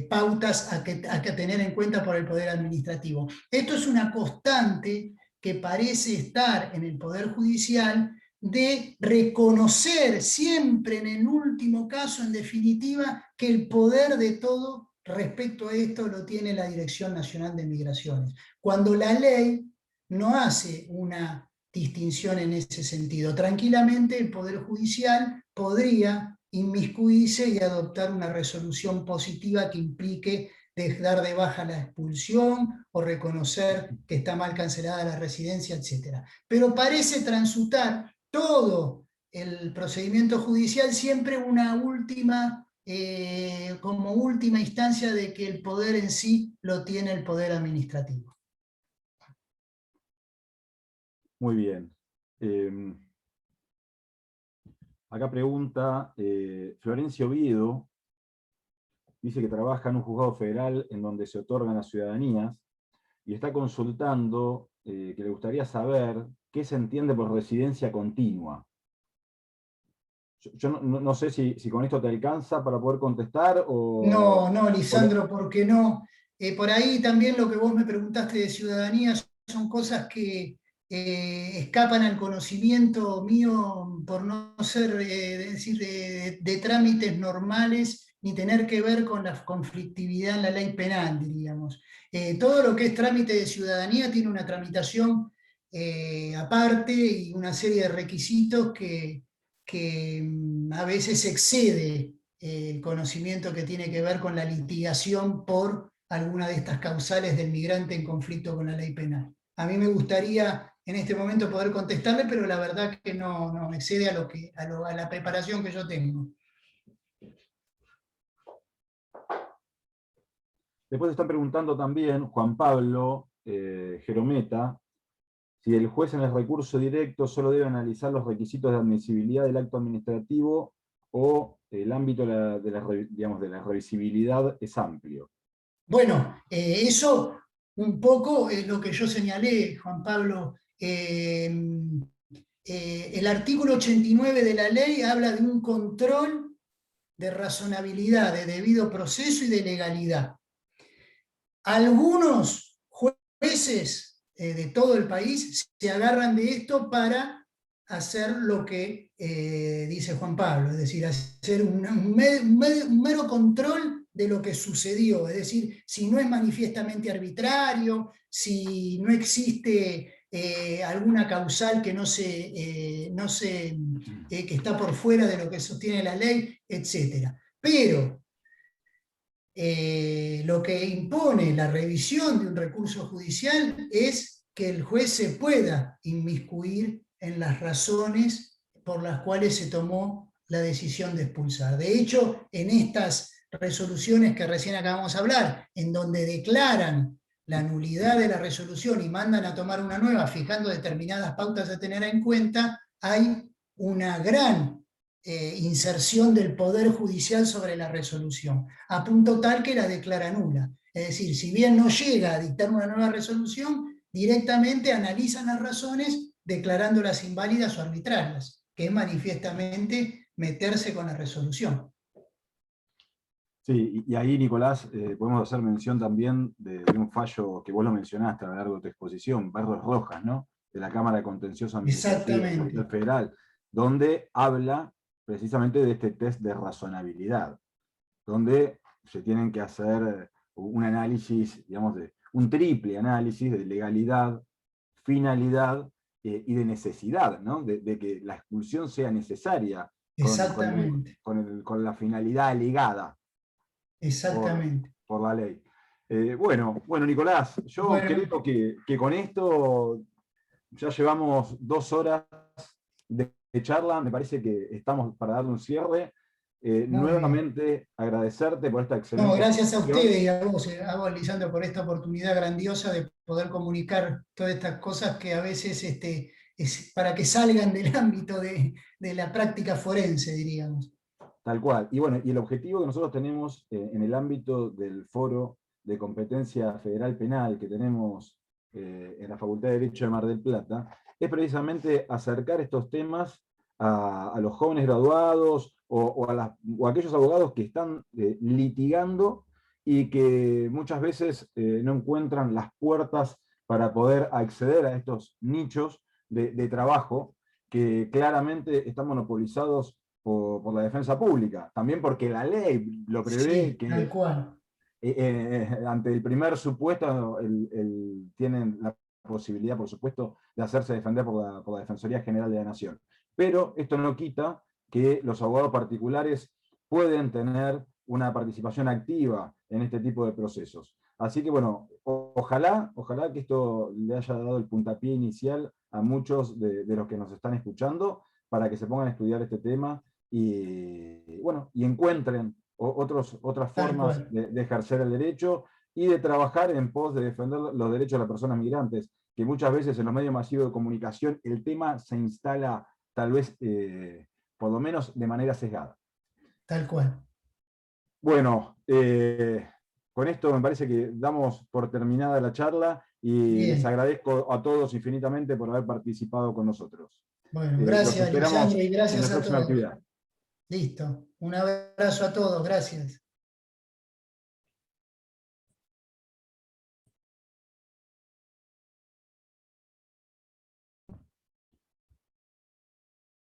pautas a que tener en cuenta por el Poder Administrativo. Esto es una constante que parece estar en el Poder Judicial de reconocer siempre en el último caso, en definitiva, que el poder de todo respecto a esto lo tiene la Dirección Nacional de Migraciones. Cuando la ley no hace una distinción en ese sentido. Tranquilamente el Poder Judicial podría inmiscuirse y adoptar una resolución positiva que implique dar de baja la expulsión o reconocer que está mal cancelada la residencia, etc. Pero parece transutar todo el procedimiento judicial siempre una última, como última instancia de que el poder en sí lo tiene el Poder Administrativo. Muy bien. Acá pregunta Florencio Oviedo, dice que trabaja en un juzgado federal en donde se otorgan las ciudadanías y está consultando que le gustaría saber qué se entiende por residencia continua. Yo no sé si con esto te alcanza para poder contestar o... No, Lisandro, porque no. Por ahí también lo que vos me preguntaste de ciudadanía son cosas que escapan al conocimiento mío por no ser, de trámites normales ni tener que ver con la conflictividad en la ley penal, diríamos. Todo lo que es trámite de ciudadanía tiene una tramitación aparte y una serie de requisitos que a veces excede el conocimiento que tiene que ver con la litigación por alguna de estas causales del migrante en conflicto con la ley penal. A mí me gustaría en este momento poder contestarle, pero la verdad que no excede a la preparación que yo tengo. Después están preguntando también, Juan Pablo Jerometa, si el juez en el recurso directo solo debe analizar los requisitos de admisibilidad del acto administrativo o el ámbito de la revisibilidad es amplio. Bueno, eso un poco es lo que yo señalé, Juan Pablo. El artículo 89 de la ley habla de un control de razonabilidad, de debido proceso y de legalidad. Algunos jueces de todo el país se agarran de esto para hacer lo que dice Juan Pablo, es decir, hacer un mero control de lo que sucedió, es decir, si no es manifiestamente arbitrario, si no existe alguna causal que que está por fuera de lo que sostiene la ley, etc. Pero lo que impone la revisión de un recurso judicial es que el juez se pueda inmiscuir en las razones por las cuales se tomó la decisión de expulsar. De hecho, en estas resoluciones que recién acabamos de hablar, en donde declaran la nulidad de la resolución y mandan a tomar una nueva, fijando determinadas pautas a tener en cuenta, hay una gran inserción del Poder Judicial sobre la resolución, a punto tal que la declara nula. Es decir, si bien no llega a dictar una nueva resolución, directamente analizan las razones declarándolas inválidas o arbitrarias, que es manifiestamente meterse con la resolución. Sí, y ahí, Nicolás, podemos hacer mención también de un fallo que vos lo mencionaste a lo largo de tu exposición, Barros Rojas, ¿no? De la Cámara de Contencioso Administrativo Federal, donde habla precisamente de este test de razonabilidad, donde se tienen que hacer un análisis, digamos, un triple análisis de legalidad, finalidad y de necesidad, ¿no? De que la expulsión sea necesaria con la finalidad alegada. Exactamente. Por la ley. Bueno, Nicolás, yo creo que con esto ya llevamos 2 horas de charla, me parece que estamos para darle un cierre. Nuevamente agradecerte por esta excelente... No, gracias a ustedes y a vos, Lisandro, por esta oportunidad grandiosa de poder comunicar todas estas cosas que a veces es para que salgan del ámbito de la práctica forense, diríamos. Tal cual. Y bueno, y el objetivo que nosotros tenemos en el ámbito del foro de competencia federal penal que tenemos en la Facultad de Derecho de Mar del Plata, es precisamente acercar estos temas a los jóvenes graduados o a aquellos abogados que están litigando y que muchas veces no encuentran las puertas para poder acceder a estos nichos de trabajo que claramente están monopolizados por la defensa pública, también porque la ley lo prevé, sí, que tal cual. Ante el primer supuesto tienen la posibilidad, por supuesto, de hacerse defender por la Defensoría General de la Nación. Pero esto no quita que los abogados particulares pueden tener una participación activa en este tipo de procesos. Así que bueno, ojalá que esto le haya dado el puntapié inicial a muchos de los que nos están escuchando para que se pongan a estudiar este tema y bueno, y encuentren otras formas de ejercer el derecho y de trabajar en pos de defender los derechos de las personas migrantes, que muchas veces en los medios masivos de comunicación el tema se instala tal vez, por lo menos de manera sesgada. Tal cual. Bueno, con esto me parece que damos por terminada la charla y les agradezco a todos infinitamente por haber participado con nosotros. Bueno, gracias, Lisandro, y gracias en la a próxima todos. actividad. Listo. Un abrazo a todos, gracias.